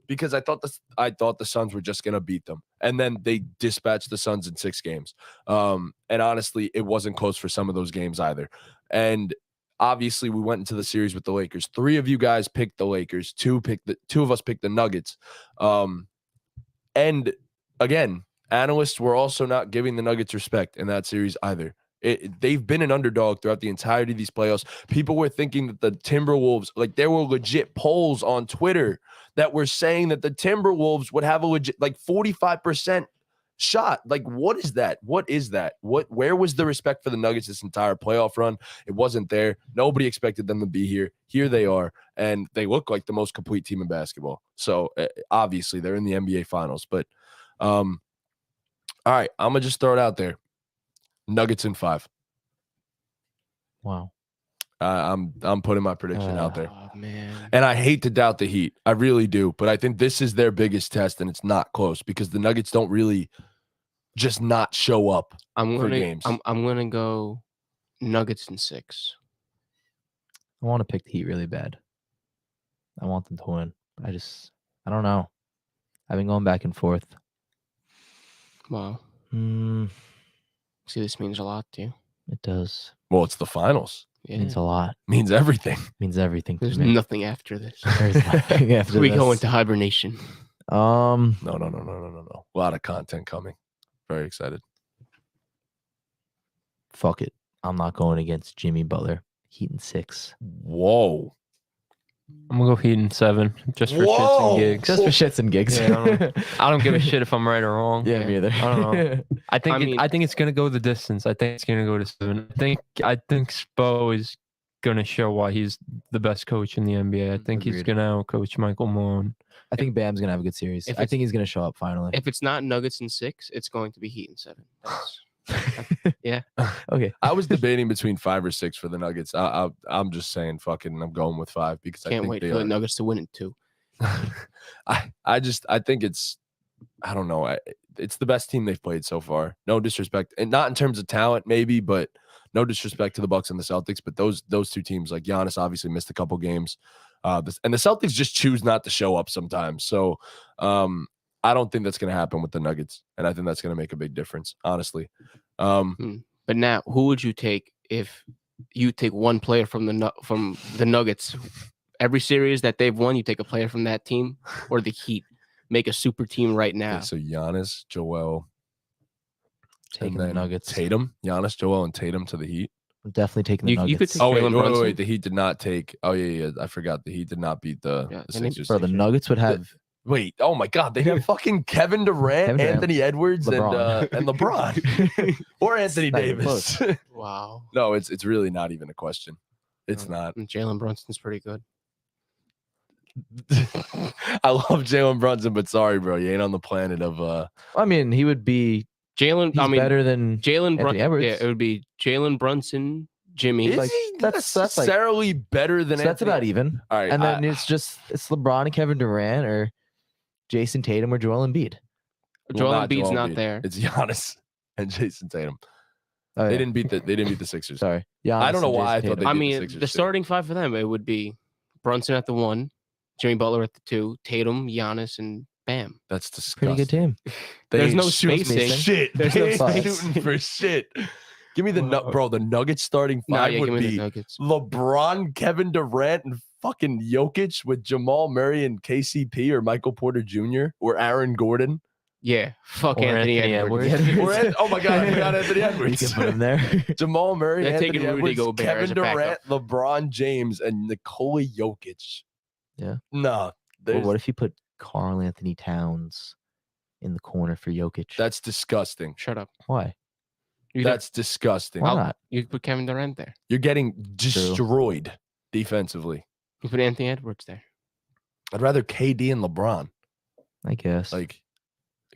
Because I thought the Suns were just going to beat them. And then they dispatched the Suns in 6 games. And honestly, it wasn't close for some of those games either. And obviously, we went into the series with the Lakers. 3 of you guys picked the Lakers. 2 of us picked the Nuggets. And again, analysts were also not giving the Nuggets respect in that series either. They've been an underdog throughout the entirety of these playoffs. People were thinking that the Timberwolves, like there were legit polls on Twitter that were saying that the Timberwolves would have a legit, like 45% shot. Like, what is that? What is that? Where was the respect for the Nuggets this entire playoff run? It wasn't there. Nobody expected them to be here. Here they are, and they look like the most complete team in basketball. So obviously they're in the NBA finals, but all right, I'm gonna just throw it out there. Nuggets in 5. Wow. I'm putting my prediction out there. Oh, man. And I hate to doubt the Heat. I really do. But I think this is their biggest test, and it's not close because the Nuggets don't really just not show up for games. I'm going to go Nuggets in 6. I want to pick the Heat really bad. I want them to win. I don't know. I've been going back and forth. Wow. See, this means a lot to you. It does. Well, it's the finals. Yeah. It means a lot. Means everything. It means everything to There's me. nothing after this. There's nothing after We this. go into hibernation. No. A lot of content coming. Very excited. Fuck it. I'm not going against Jimmy Butler. Heat in 6. Whoa. I'm gonna go Heat in 7 just for shits Whoa. and gigs. Just for shits and gigs. Yeah, I don't give a shit if I'm right or wrong. Yeah, me either. I don't know. I think I it's gonna go the distance. I think it's gonna go to 7. I think Spo is gonna show why he's the best coach in the NBA. I think he's Agreed. gonna outcoach Michael Malone. I think Bam's gonna have a good series. If I think he's gonna show up finally. If it's not Nuggets in 6, it's going to be Heat in 7. Yeah. Okay. I was debating between 5 or 6 for the Nuggets. I'm just saying, fucking, I'm going with 5 because I Can't think wait they for the are. Nuggets to win it too. I think it's, I don't know. It's the best team they've played so far. No disrespect, and not in terms of talent, maybe, but no disrespect to the Bucks and the Celtics. But those 2 teams, like Giannis, obviously missed a couple games, and the Celtics just choose not to show up sometimes. So I don't think that's going to happen with the Nuggets, and I think that's going to make a big difference, honestly. But now, who would you take if you take one player from the Nuggets? Every series that they've won, you take a player from that team or the Heat. Make a super team right now. Okay, so Giannis, Taking Joel, and the then Nuggets. Tatum, Giannis, Joel, and Tatum to the Heat. I'm definitely taking the You could Nuggets. take Oh wait, Jalen wait, Brunson. wait, the Heat did not take. Oh yeah. I forgot the Heat did not beat the Yeah, the and Sixers. Bro, the Nuggets would have Wait, oh my God, they have fucking Kevin Durant, Kevin Durant, Anthony Edwards, LeBron. and LeBron, or Anthony Not even Davis. Wow. No, it's really not even a question. It's not. And Jalen Brunson's pretty good. I love Jalen Brunson, but sorry, bro, you ain't on the planet of. I mean, he would be Jalen, he's I mean, better than Jalen Anthony Brunson. Edwards. Yeah, it would be Jalen Brunson, Jimmy. Is like, he that's like- necessarily better than? so that's Anthony? about even. All right, And then it's LeBron and Kevin Durant or Jason Tatum or Joel Embiid. Joel not Embiid's Joel not Embiid. there. It's Giannis and Jason Tatum. Oh, They yeah. didn't beat the Sixers. Sorry. Yeah. I don't know why I thought they I did the mean, Sixers the too. starting five for them, it would be Brunson at the 1, Jimmy Butler at the 2, Tatum, Giannis, and Bam. That's disgusting. pretty good team. They There's ain't no shooting spacing. Shit. There's They no ain't spacing. shooting for shit. Give me the bro. The Nuggets starting Nah, five yeah, would give me the be Nuggets. LeBron, Kevin Durant, and fucking Jokic with Jamal Murray and KCP or Michael Porter Jr. or Aaron Gordon. Yeah, fuck Or Anthony Anthony Edwards. Oh my God, we got Anthony You Edwards. can put him there. Jamal Murray, They're Anthony taking Rudy Edwards, Gobert as Kevin a backup. Durant, LeBron James, and Nikola Jokic. Yeah. Nah, Or there's- what if you put Karl Anthony Towns in the corner for Jokic? that's disgusting. Shut up. Why? That's disgusting. Why not? You put Kevin Durant there. You're getting destroyed defensively. You put Anthony Edwards there. I'd rather KD and LeBron. I guess. Like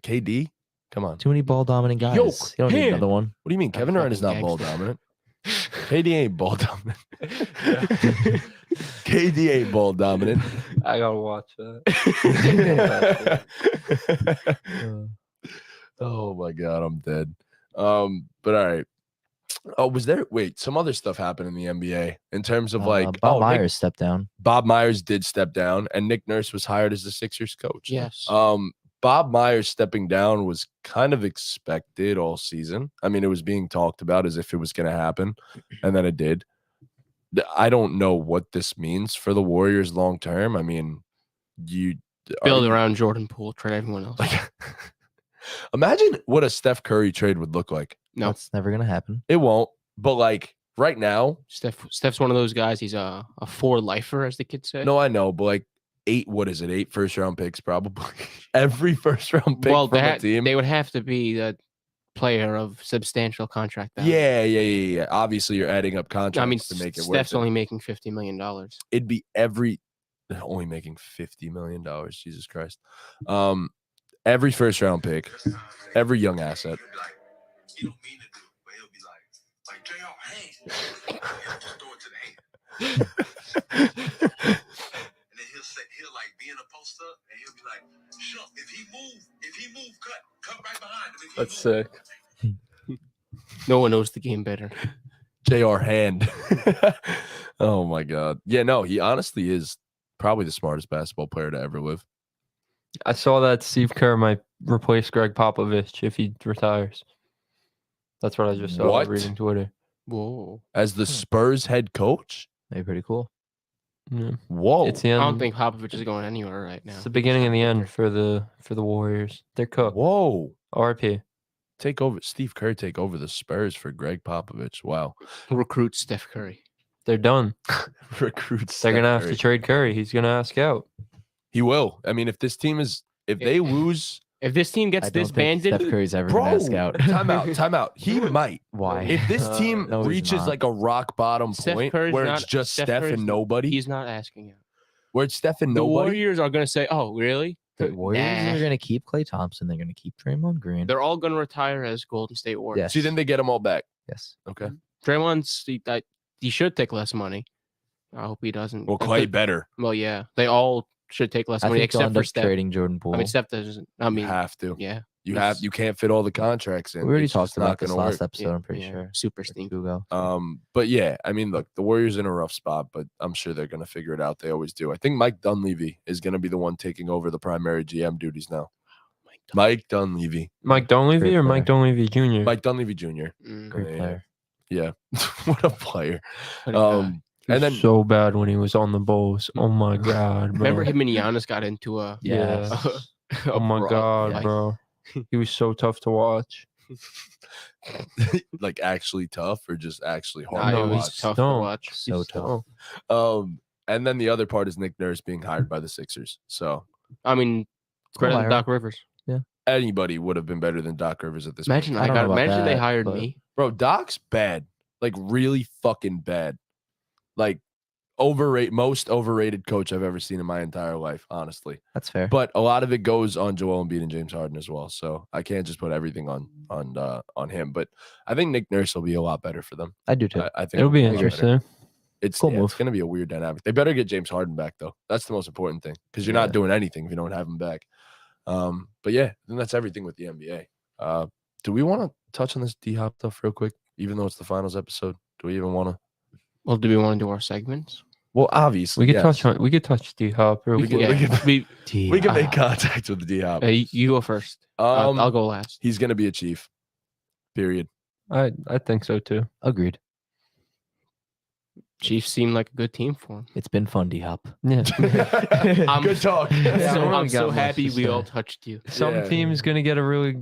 KD, come on. Too many ball dominant guys. Yoke, you don't need hand. another one. What do you mean? Kevin Durant is not fucking ball gangster. dominant. KD ain't ball dominant. KD ain't ball dominant. I gotta watch that. Oh my God, I'm dead. But all right. Oh, was there? Wait, some other stuff happened in the NBA in terms of like Bob Nick- Myers stepped down. Bob Myers did step down, and Nick Nurse was hired as the Sixers coach. Yes. Bob Myers stepping down was kind of expected all season. I mean, it was being talked about as if it was going to happen, and then it did. I don't know what this means for the Warriors long term. I mean, Build around Jordan Poole, trade everyone else. like, imagine what a Steph Curry trade would look like. No, That's never gonna happen. It won't, but like right now, Steph's one of those guys. He's a 4 lifer, as the kids say. no, I know, but like 8 first round picks probably. Every first round pick well, from a team. they would have to be the player of substantial contract value. Yeah. Obviously, you're adding up contracts I mean, to make it Steph's worth it. only making $50 million. It'd be only making $50 million. Jesus Christ. Every first round pick, every young asset. He don't mean to do it, but he'll be like JR, hey, and just throw it to the hand. And then he'll like be in a post up, and he'll be like, "Shuck, if he move, cut right behind him." If he That's move, sick. No one knows the game better. JR Hand. Oh my God. Yeah, no, he honestly is probably the smartest basketball player to ever live. I saw that Steve Kerr might replace Greg Popovich if he retires. That's what I just saw What? reading Twitter. Whoa. As the Spurs head coach? That'd be pretty cool. Yeah. Whoa. It's the I end. don't think Popovich is going anywhere right now. It's the beginning and the end for the Warriors. They're cooked. Whoa. RP. Take over Steve Kerr, take over the Spurs for Greg Popovich. Wow. Recruit Steph Curry. They're done. Recruits. They're gonna have to trade Curry. He's gonna ask out. He will. I mean, if this team is if they lose, If this team gets I don't think disbanded, Steph Curry's ever bro, gonna ask out. time out. He might. Why? If this team No, he's reaches not. like a rock bottom Steph point Curry's where not- it's just Steph Steph Curry's and not- nobody, he's not asking out. where it's Steph and The nobody, Warriors are going to say, "Oh, really?" The Warriors Nah. are gonna keep Klay Thompson. They're gonna keep Draymond Green. They're all going to retire as Golden State Warriors. Yes. see, then they get them all back. Yes. Okay. Draymond's he should take less money. I hope he doesn't. Well, Clay better. Well, yeah, they all should take less I money think they'll except end for up Steph. trading Jordan Poole. I mean, Steph doesn't. I You mean, have to. yeah, You can't fit all the contracts in. we already It's just talked about not this gonna last work. episode. I'm pretty yeah, sure. super Or stinky. two ago. But yeah, I mean, look, the Warriors in a rough spot, but I'm sure they're gonna figure it out. They always do. I think Mike Dunleavy is gonna be the one taking over the primary GM duties now. Mike Dunleavy. Mike Dunleavy Great or Mike player. Dunleavy Jr.? Mike Dunleavy Jr. Mm, Great Yeah. player. Yeah. What a player. what a guy. He was And then so bad when he was on the Bulls. Oh my god, bro. Remember him and Giannis got into a Yeah. a Oh my brawl god, fight. bro. He was so tough to watch. like actually tough or just actually Nah, hard it to was watch? tough to Don't. watch. So tough. And then the other part is Nick Nurse being hired by the Sixers. So I mean, it's better than higher. Doc Rivers. anybody would have been better than Doc Rivers at this Imagine point. I don't know about imagine they that, hired but- me. Bro, Doc's bad. Like really fucking bad. Like most overrated coach I've ever seen in my entire life, honestly. That's fair. But a lot of it goes on Joel Embiid and James Harden as well. So I can't just put everything on him. But I think Nick Nurse will be a lot better for them. I do too. I think It'll be a lot better. interesting. It's Cool It's move. going to be a weird dynamic. They better get James Harden back though. That's the most important thing because you're not doing anything if you don't have him back. But yeah, then that's everything with the NBA. Do we want to touch on this DHOP stuff real quick, even though it's the finals episode? Do we even want to? Well, do we want to do our segments? Well, obviously, We could yes. touch D-Hop. We can- we we can make contact with the DHOP. you go first. I'll go last. He's going to be a Chief. Period. I think so too. Agreed. Chiefs seem like a good team for him. It's been fun, D-Hop. Yeah. Good talk. Yeah, So I don't I'm really got so much happy to we all say. touched you. Some Yeah. team's gonna get a really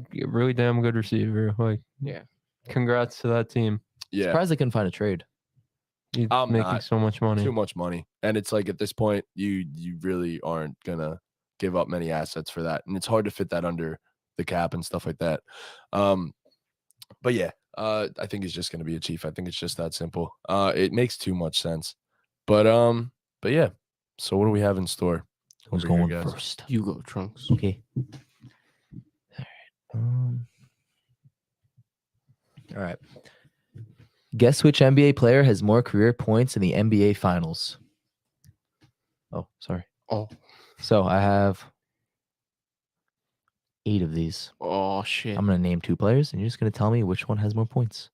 damn good receiver. Like, Yeah. congrats to that team. Yeah. Surprised they couldn't find a trade. He's I'm making not. so much money. Too much money. And it's like at this point, you really aren't going to give up many assets for that. And it's hard to fit that under the cap and stuff like that. But yeah, I think he's just going to be a Chief. I think it's just that simple. It makes too much sense. But yeah. So what do we have in store? Who's over here, going guys? first? You go, Trunks. Okay. All right. Guess which NBA player has more career points in the NBA Finals? Oh, sorry. Oh, So I have 8 of these. oh shit. I'm going to name 2 players, and you're just going to tell me which one has more points.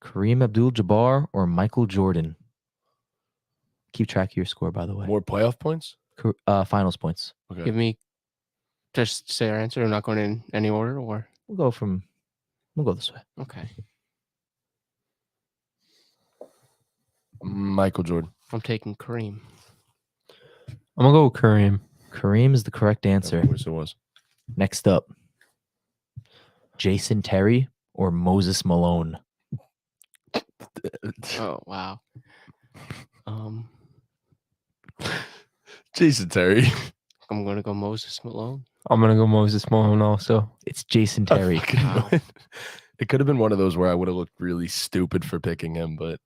Kareem Abdul-Jabbar or Michael Jordan? Keep track of your score, by the way. More playoff points? Finals points. Okay. Give me just say our answer. I'm not going in any order, or We'll go this way. okay. Michael Jordan. I'm taking Kareem. I'm gonna go with Kareem. Kareem is the correct answer. Of course it was. Next up, Jason Terry or Moses Malone? Oh wow. Jason Terry. I'm gonna go Moses Malone. I'm gonna go Moses Malone also. It's Jason Terry. Wow. It could have been one of those where I would have looked really stupid for picking him, but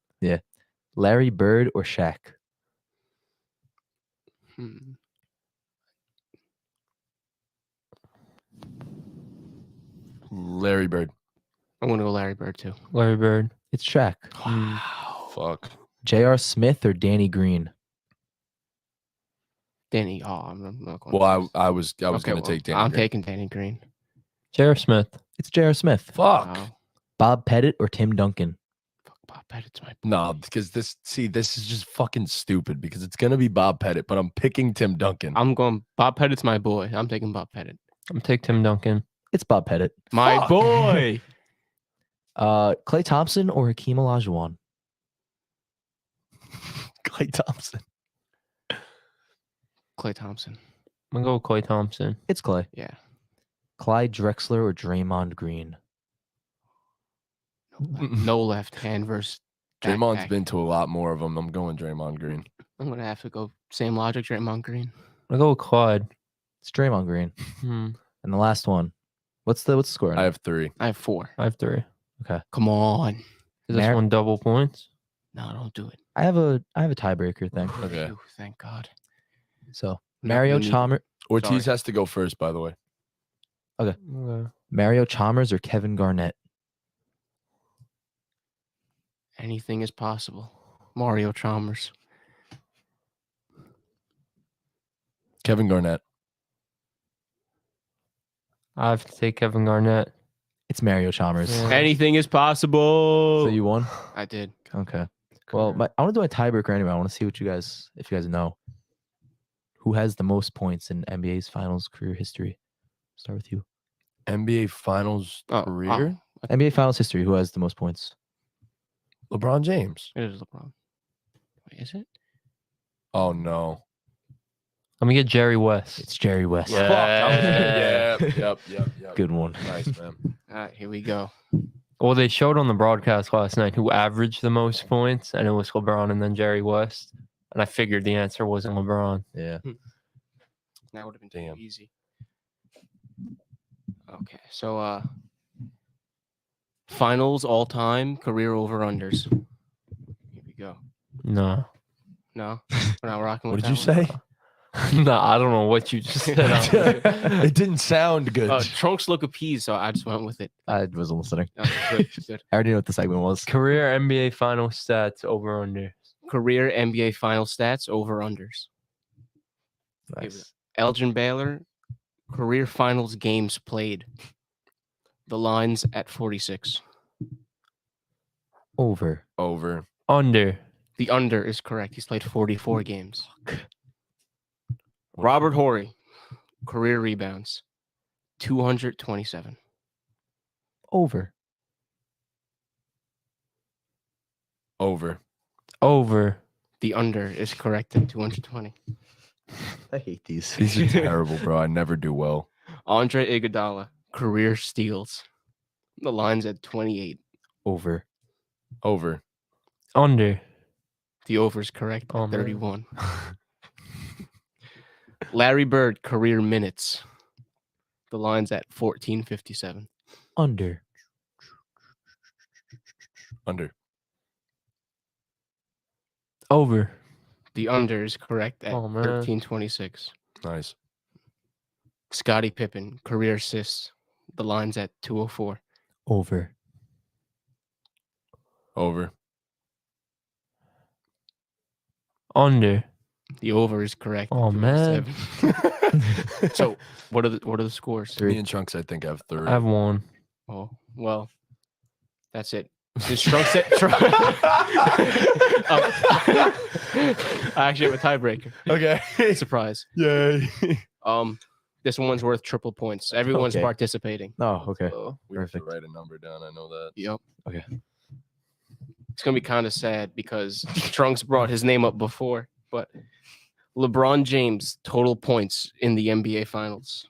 Larry Bird or Shaq? Hmm. Larry Bird. I'm gonna go Larry Bird too. Larry Bird. It's Shaq. Wow. Fuck. J.R. Smith or Danny Green? Danny. Oh, I'm not going. Well, I was Okay, gonna well, take Danny. I'm Green. taking Danny Green. J.R. Smith. It's J.R. Smith. Fuck. Wow. Bob Pettit or Tim Duncan? Fuck Bob Pettit's my. No, because this is just fucking stupid because it's gonna be Bob Pettit, but I'm picking Tim Duncan. I'm going. Bob Pettit's my boy. I'm taking Bob Pettit. I'm take Tim Duncan. It's Bob Pettit. My Fuck. boy. Klay Thompson or Hakeem Olajuwon? Klay Thompson. Klay Thompson. I'm gonna go with Klay Thompson. It's Klay. Yeah. Clyde Drexler or Draymond Green? No left hand versus. Draymond's backpack. been to a lot more of them. I'm going Draymond Green. I'm gonna have to go same logic. Draymond Green. I'm gonna go with Clyde. It's Draymond Green. Hmm. And the last one. What's the score? I have 3. I have 4. I have 3. Come on. Is this Mar- one double points? No, don't do it. I have a tiebreaker thing. Okay. Phew, thank God. So No, Mario we need- Chalmers, Ortiz Sorry. has to go first, by the way. Okay. Mario Chalmers or Kevin Garnett? Anything is possible. Mario Chalmers. Kevin Garnett. I have to take Kevin Garnett. It's Mario Chalmers. Yeah. Anything is possible. So you won. I did. Okay. Well, I want to do a tiebreaker anyway. I want to see if you guys know who has the most points in NBA's Finals career history. Start with you. NBA Finals Oh, career. NBA Finals history. Who has the most points? LeBron James. It is LeBron. Wait, is it? Oh no. Let me get Jerry West. It's Jerry West. Yeah. Fuck. I was- yeah. Yep. Good one. Nice, man. All right, here we go. Well, they showed on the broadcast last night who averaged the most points, and it was LeBron and then Jerry West. And I figured the answer wasn't LeBron. Yeah. That would have been Damn. too easy. Okay, so finals all time career over unders. Here we go. No. No, we're not rocking What with did you that one? say? No, I don't know what you just said. It didn't sound good. Trunks look appeased, so I just went with it. I wasn't listening. Oh, good, good. I already knew what the segment was. Career NBA final stats over under. Career NBA final stats over unders. Nice. Elgin Baylor, career finals games played. The line's at 46. Over. Over. Under. The under is correct. He's played 44 games. Robert Horry, career rebounds, 227. Over. Over. Over. The under is correct at 220. I hate these. These are terrible, bro. I never do well. Andre Iguodala, career steals. The line's at 28. Over. Over. Under. The over is correct Oh, at man. 31. Larry Bird, career minutes. The line's at 1457. Under. Under. Over. The under is correct at Oh, man. 1326. Nice. Scottie Pippen, career assists. The line's at 204. Over. Over. Under. The over is correct. at Oh, man. 207. So what are the scores? Me and Trunks, I think, have 3. I have one. Oh, well, that's it. Since Trunks said I actually have a tiebreaker. Okay. Surprise. Yay. This one's worth triple points. Everyone's Okay. participating. Oh, okay. So we have to Perfect. write a number down. I know that. Yep. Okay. It's gonna be kind of sad because Trunks brought his name up before, but LeBron James total points in the NBA Finals.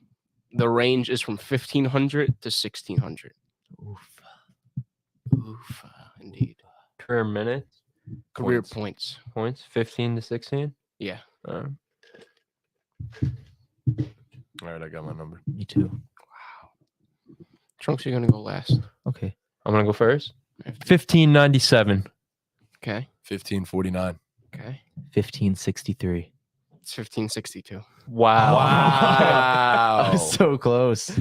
The range is from 1,500 to 1,600. Oof. Oof, indeed. Career minutes. Career points. Points. 15 to 16. Yeah. All right, I got my number. Me too. Trunks, you're gonna go last. Okay. I'm going to go first. 1597. Okay. 1549. Okay. 1563. It's 1562. Wow. I was so close.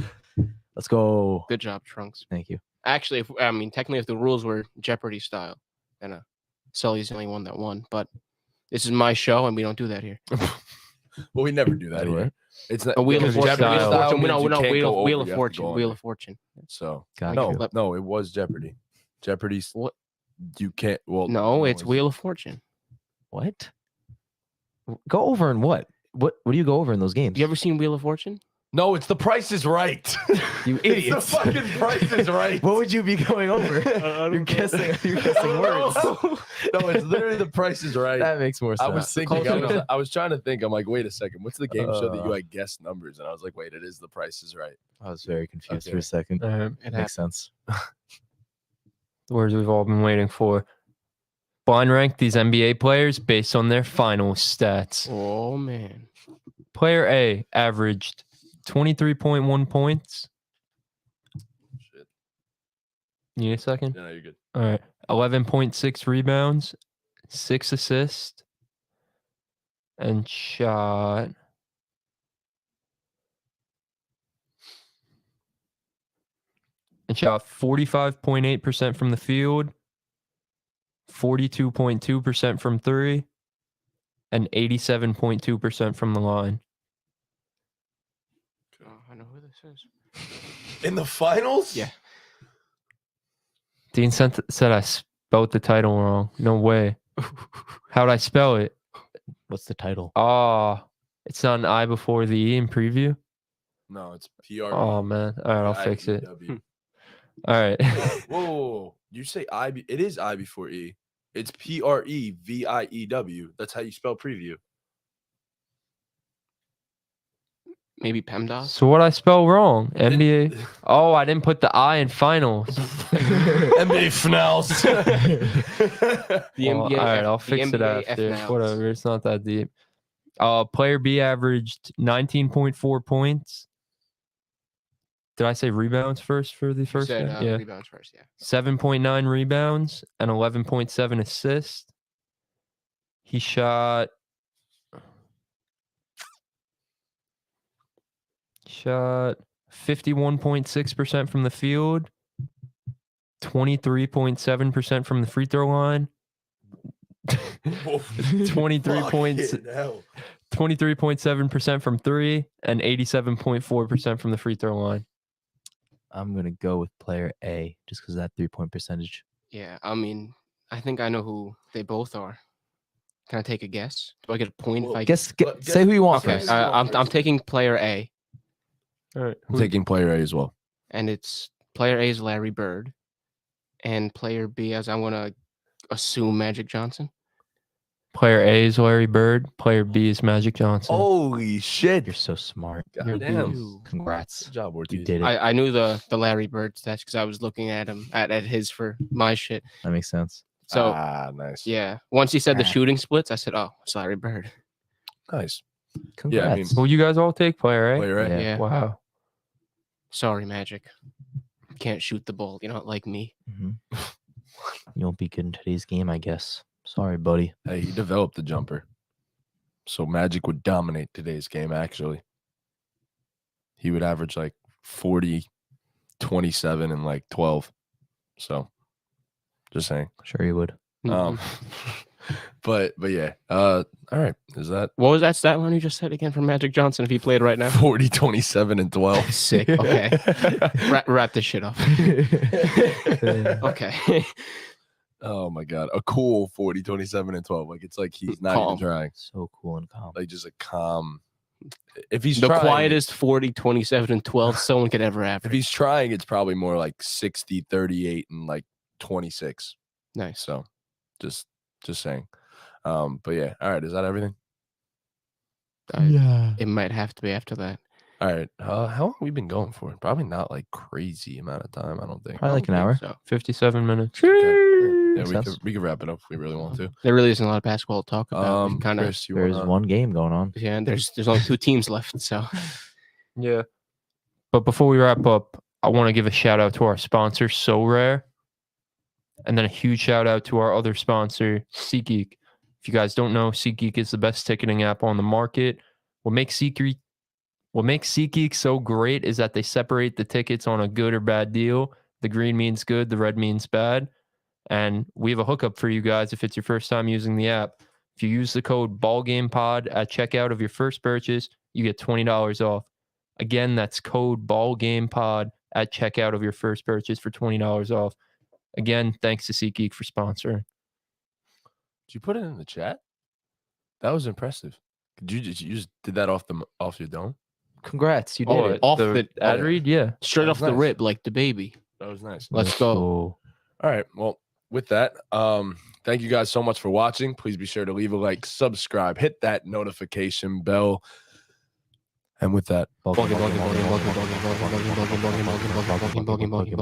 Let's go. Good job, Trunks. Thank you. Actually, technically, if the rules were Jeopardy style, then Sully's the only one that won. But this is my show, and we don't do that here. Well, we never do that Wait, here. what? It's not A Wheel of because Fortune. Jeopardy style Wheel means of you Fortune. can't go over, Wheel of you have to Fortune. go on Wheel it. of Fortune. So Got no, you. no, it was Jeopardy. Jeopardy's What? You can't. Well, No, it's Wheel of Fortune. What? Go over in what? What do you go over in those games? You ever seen Wheel of Fortune? No, it's The Price is Right. You It's idiots. The fucking Price is Right. What would you be going over? You're guessing. You're guessing words. No, it's literally The Price is Right. That makes more sense. I was thinking. Culture. I was trying to think. I'm like, wait a second. What's the game show that you Uh. like guess numbers? And I was like, wait, it is The Price is Right. I was very confused Okay. for a second. It Makes sense. The words we've all been waiting for. Blind rank these NBA players based on their final stats. Oh man. Player A averaged 23.1 points. Shit. You need a second? Yeah, no, you're good. All right. 11.6 rebounds, 6 assists, and shot. And shot 45.8% from the field, 42.2% from three, and 87.2% from the line. Oh, I know who this is. In the finals? Yeah. Dean said I spelled the title wrong. No way. How'd I spell it? What's the title? Ah, it's not an I before the E in preview. No, it's PR. Oh man. All right, I'll fix it. IBW. All right. Whoa. You say I. It is I before E. It's PREVIEW. That's how you spell preview. Maybe PEMDAS. So what I spell wrong? NBA. Oh, I didn't put the I in finals. NBA finals. The Well, NBA. all right, I'll the fix it NBA after. FNLs. Whatever, it's not that deep. Player B averaged 19.4 points. Did I say rebounds first for the You first said game? Yeah. rebounds first. Yeah. 7.9 rebounds and 11.7 assists. He shot 51.6% from the field, 23.7% from the free throw line, 23.7% from three, and 87.4% from the free throw line. I'm gonna go with player A just because of that 3-point percentage. Yeah. I mean, I think I know who they both are. Can I take a guess? Do I get a point if I Say who you want Okay, first. I'm taking player A, All right. I'm taking player A as well. and it's player A is Larry Bird, and player B, as I want to assume, Magic Johnson. Player A is Larry Bird. Player B is Magic Johnson. Holy shit. You're so smart. God damn. Congrats. Good job, You Ortiz. did it. I knew the Larry Bird stats because I was looking at him at his for my shit. That makes sense. So Nice. yeah, once he said the Ah. shooting splits, I said, "Oh, it's Larry Bird." Nice. Congrats. Yeah, I mean, Will you guys all take player A? Player A. Yeah. Yeah. Wow. Sorry, Magic. Can't shoot the ball. You're not like me. Mhm. You won't be good in today's game, I guess. Sorry, buddy. Hey, he developed the jumper. So Magic would dominate today's game, actually. He would average like 40, 27, and like 12. So just saying. Sure you would. But yeah. All right. Is that What was that stat line you just said again from Magic Johnson if he played right now? 40, 27, and 12? Sick. Okay. Wrap this shit up. Okay. Oh my God. A cool 40, 27, and 12. Like it's like he's not Calm. even trying. So cool and calm. Like just a calm. If he's The trying, quietest 40, 27, and 12 someone could ever if average. he's trying, it's probably more like 60, 38, and like 26. Nice. So just saying. But yeah. All right. Is that everything? Yeah. It might have to be after that. All right. How long have we been going for? Probably not like crazy amount of time. I don't think. Probably like an hour. So 57 minutes. Yeah, Makes sense. we could wrap it up if we really want to. there really isn't a lot of basketball to talk about. Kind of. Chris, you There's wanna- one game going on. Yeah. There's only 2 teams left. So Yeah. But before we wrap up, I want to give a shout out to our sponsor, Sorare. And then a huge shout out to our other sponsor, SEATGEEK. If you guys don't know, SEATGEEK is the best ticketing app on the market. What makes SEATGEEK so great is that they separate the tickets on a good or bad deal. The green means good, the red means bad. And we have a hookup for you guys if it's your first time using the app. If you use the code BallGamePod at checkout of your first purchase, you get $20 off. Again, that's code BallGamePod at checkout of your first purchase for $20 off. Again, thanks to SeatGeek for sponsoring. Did you put it in the chat? That was impressive. Did you just did that off your dome? Congrats, you did Oh, it. off the the ad read, yeah. straight That off was the nice. rip, like the baby. That was nice. Let's go. Oh. All right. Well, with that, thank you guys so much for watching. Please be sure to leave a like, subscribe, hit that notification bell. And with that, Ball game, ball game, ball game, ball game, ball game, ball game, ball game, ball game, ball game, ball game, ball game, ball game, ball game, ball game.